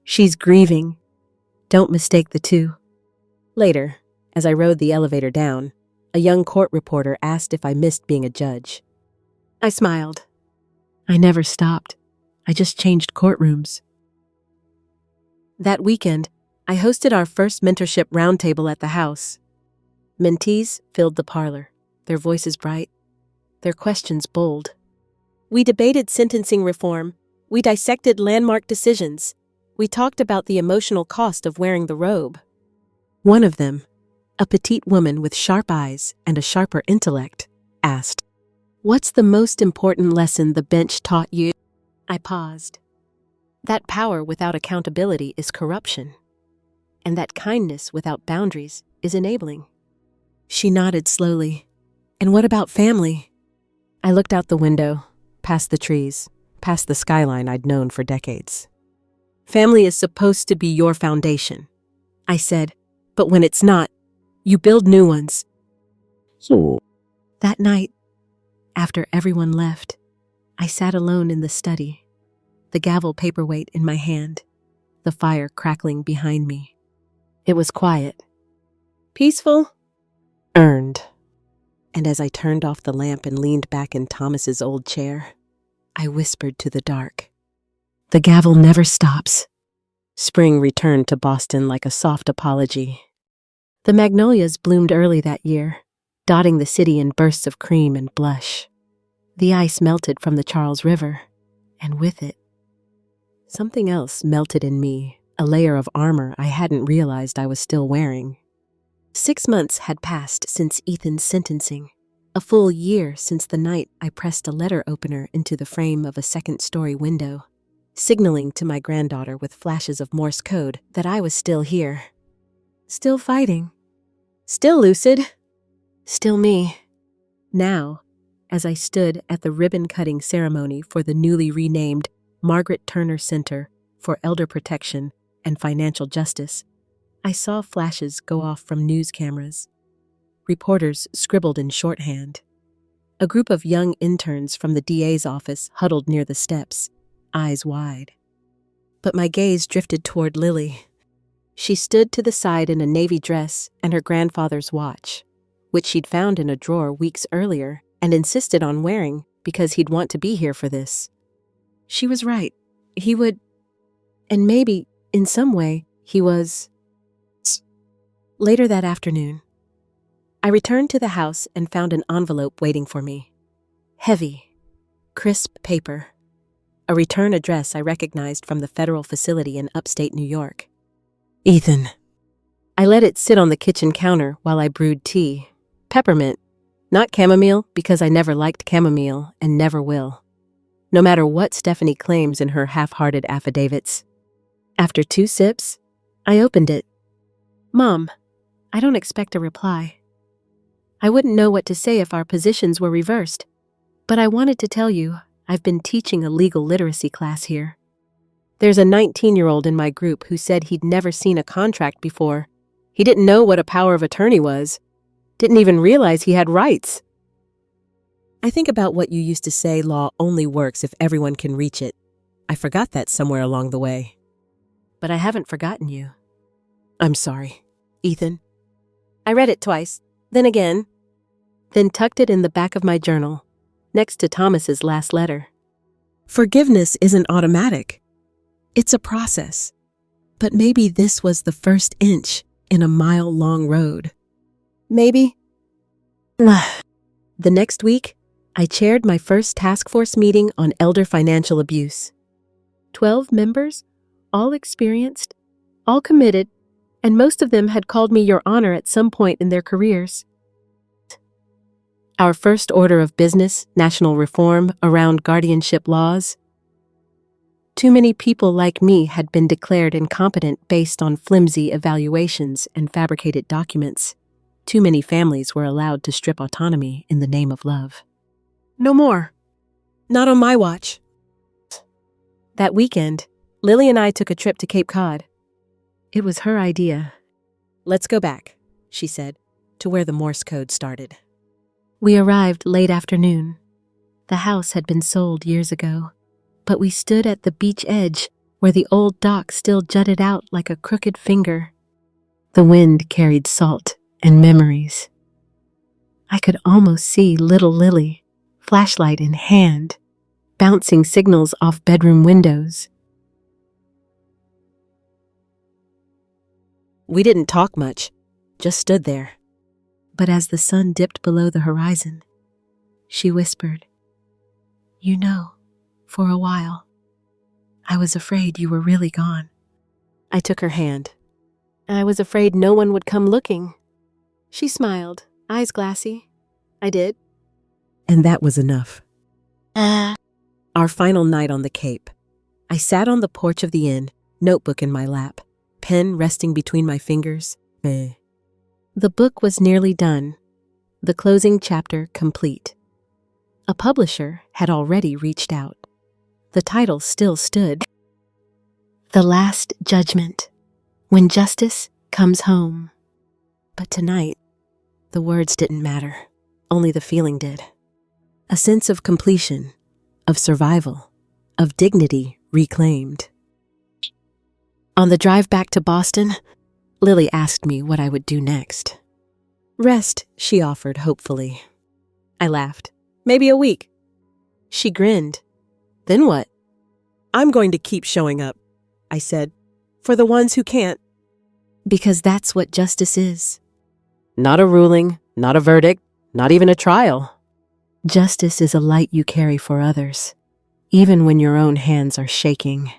She's grieving. Don't mistake the two." Later, as I rode the elevator down, a young court reporter asked if I missed being a judge. I smiled. I never stopped. I just changed courtrooms. That weekend, I hosted our first mentorship roundtable at the house. Mentees filled the parlor, their voices bright, their questions bold. We debated sentencing reform. We dissected landmark decisions. We talked about the emotional cost of wearing the robe. One of them, a petite woman with sharp eyes and a sharper intellect, asked, "What's the most important lesson the bench taught you?" I paused. That power without accountability is corruption, and that kindness without boundaries is enabling. She nodded slowly. "And what about family?" I looked out the window, past the trees, past the skyline I'd known for decades. "Family is supposed to be your foundation," I said, "but when it's not, you build new ones." That night, after everyone left, I sat alone in the study, the gavel paperweight in my hand, the fire crackling behind me. It was quiet. Peaceful? Earned. And as I turned off the lamp and leaned back in Thomas's old chair, I whispered to the dark, "The gavel never stops." Spring returned to Boston like a soft apology. The magnolias bloomed early that year, dotting the city in bursts of cream and blush. The ice melted from the Charles River, and with it, something else melted in me, a layer of armor I hadn't realized I was still wearing. 6 months had passed since Ethan's sentencing, a full year since the night I pressed a letter opener into the frame of a second-story window, signaling to my granddaughter with flashes of Morse code that I was still here. Still fighting. Still lucid. Still me. Now, as I stood at the ribbon-cutting ceremony for the newly renamed Margaret Turner Center for Elder Protection and Financial Justice, I saw flashes go off from news cameras. Reporters scribbled in shorthand. A group of young interns from the DA's office huddled near the steps, eyes wide. But my gaze drifted toward Lily. She stood to the side in a navy dress and her grandfather's watch, which she'd found in a drawer weeks earlier and insisted on wearing because he'd want to be here for this. She was right. He would, and maybe, in some way, he was. Later that afternoon, I returned to the house and found an envelope waiting for me. Heavy, crisp paper. A return address I recognized from the federal facility in upstate New York. Ethan. I let it sit on the kitchen counter while I brewed tea. Peppermint, not chamomile, because I never liked chamomile and never will. No matter what Stephanie claims in her half-hearted affidavits. After 2 sips, I opened it. Mom, I don't expect a reply. I wouldn't know what to say if our positions were reversed, but I wanted to tell you I've been teaching a legal literacy class here. There's a 19-year-old in my group who said he'd never seen a contract before. He didn't know what a power of attorney was. Didn't even realize he had rights. I think about what you used to say law only works if everyone can reach it. I forgot that somewhere along the way. But I haven't forgotten you. I'm sorry, Ethan. I read it twice, then again, then tucked it in the back of my journal, next to Thomas's last letter. Forgiveness isn't automatic. It's a process. But maybe this was the first inch in a mile-long road. Maybe. The next week, I chaired my first task force meeting on elder financial abuse. 12 members, all experienced, all committed, and most of them had called me Your Honor at some point in their careers. Our first order of business, national reform around guardianship laws. Too many people like me had been declared incompetent based on flimsy evaluations and fabricated documents. Too many families were allowed to strip autonomy in the name of love. No more. Not on my watch. That weekend, Lily and I took a trip to Cape Cod. It was her idea. Let's go back, she said, to where the Morse code started. We arrived late afternoon. The house had been sold years ago, but we stood at the beach edge where the old dock still jutted out like a crooked finger. The wind carried salt and memories. I could almost see little Lily, flashlight in hand, bouncing signals off bedroom windows. We didn't talk much, just stood there. But as the sun dipped below the horizon, she whispered, "You know, for a while, I was afraid you were really gone." I took her hand. I was afraid no one would come looking. She smiled, eyes glassy. I did. And that was enough. Our final night on the Cape. I sat on the porch of the inn, notebook in my lap, pen resting between my fingers. The book was nearly done, the closing chapter complete. A publisher had already reached out. The title still stood. The Last Judgment, When Justice Comes Home. But tonight, the words didn't matter, only the feeling did. A sense of completion, of survival, of dignity reclaimed. On the drive back to Boston, Lily asked me what I would do next. Rest, she offered hopefully. I laughed. Maybe a week. She grinned. Then what? I'm going to keep showing up, I said, for the ones who can't. Because that's what justice is. Not a ruling, not a verdict, not even a trial. Justice is a light you carry for others, even when your own hands are shaking.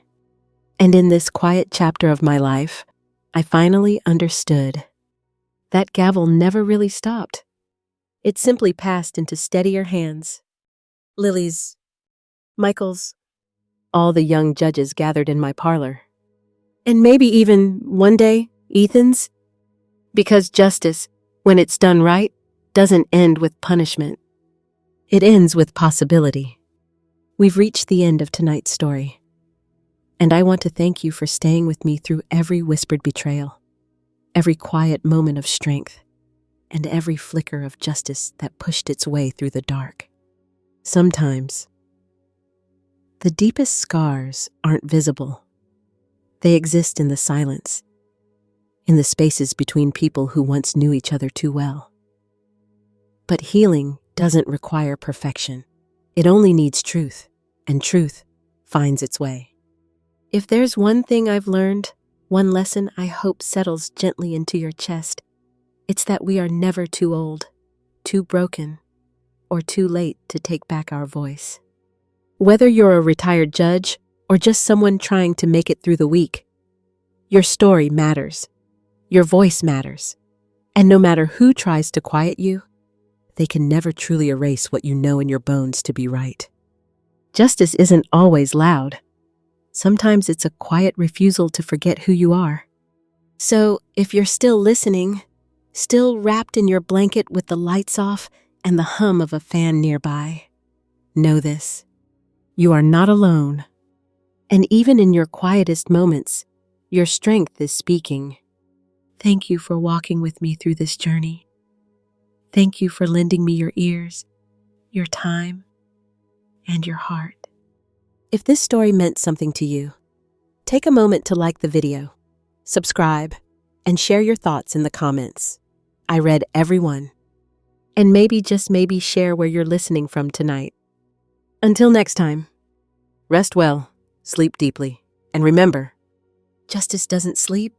And in this quiet chapter of my life, I finally understood. That gavel never really stopped. It simply passed into steadier hands. Lily's, Michael's, all the young judges gathered in my parlor. And maybe even, one day, Ethan's. Because justice, when it's done right, doesn't end with punishment. It ends with possibility. We've reached the end of tonight's story. And I want to thank you for staying with me through every whispered betrayal, every quiet moment of strength, and every flicker of justice that pushed its way through the dark. Sometimes, the deepest scars aren't visible. They exist in the silence, in the spaces between people who once knew each other too well. But healing doesn't require perfection. It only needs truth, and truth finds its way. If there's one thing I've learned, one lesson I hope settles gently into your chest, it's that we are never too old, too broken, or too late to take back our voice. Whether you're a retired judge or just someone trying to make it through the week, your story matters. Your voice matters. And no matter who tries to quiet you, they can never truly erase what you know in your bones to be right. Justice isn't always loud. Sometimes it's a quiet refusal to forget who you are. So, if you're still listening, still wrapped in your blanket with the lights off and the hum of a fan nearby, know this: you are not alone. And even in your quietest moments, your strength is speaking. Thank you for walking with me through this journey. Thank you for lending me your ears, your time, and your heart. If this story meant something to you, take a moment to like the video, subscribe, and share your thoughts in the comments. I read every one. And maybe, just maybe, share where you're listening from tonight. Until next time, rest well, sleep deeply, and remember, justice doesn't sleep,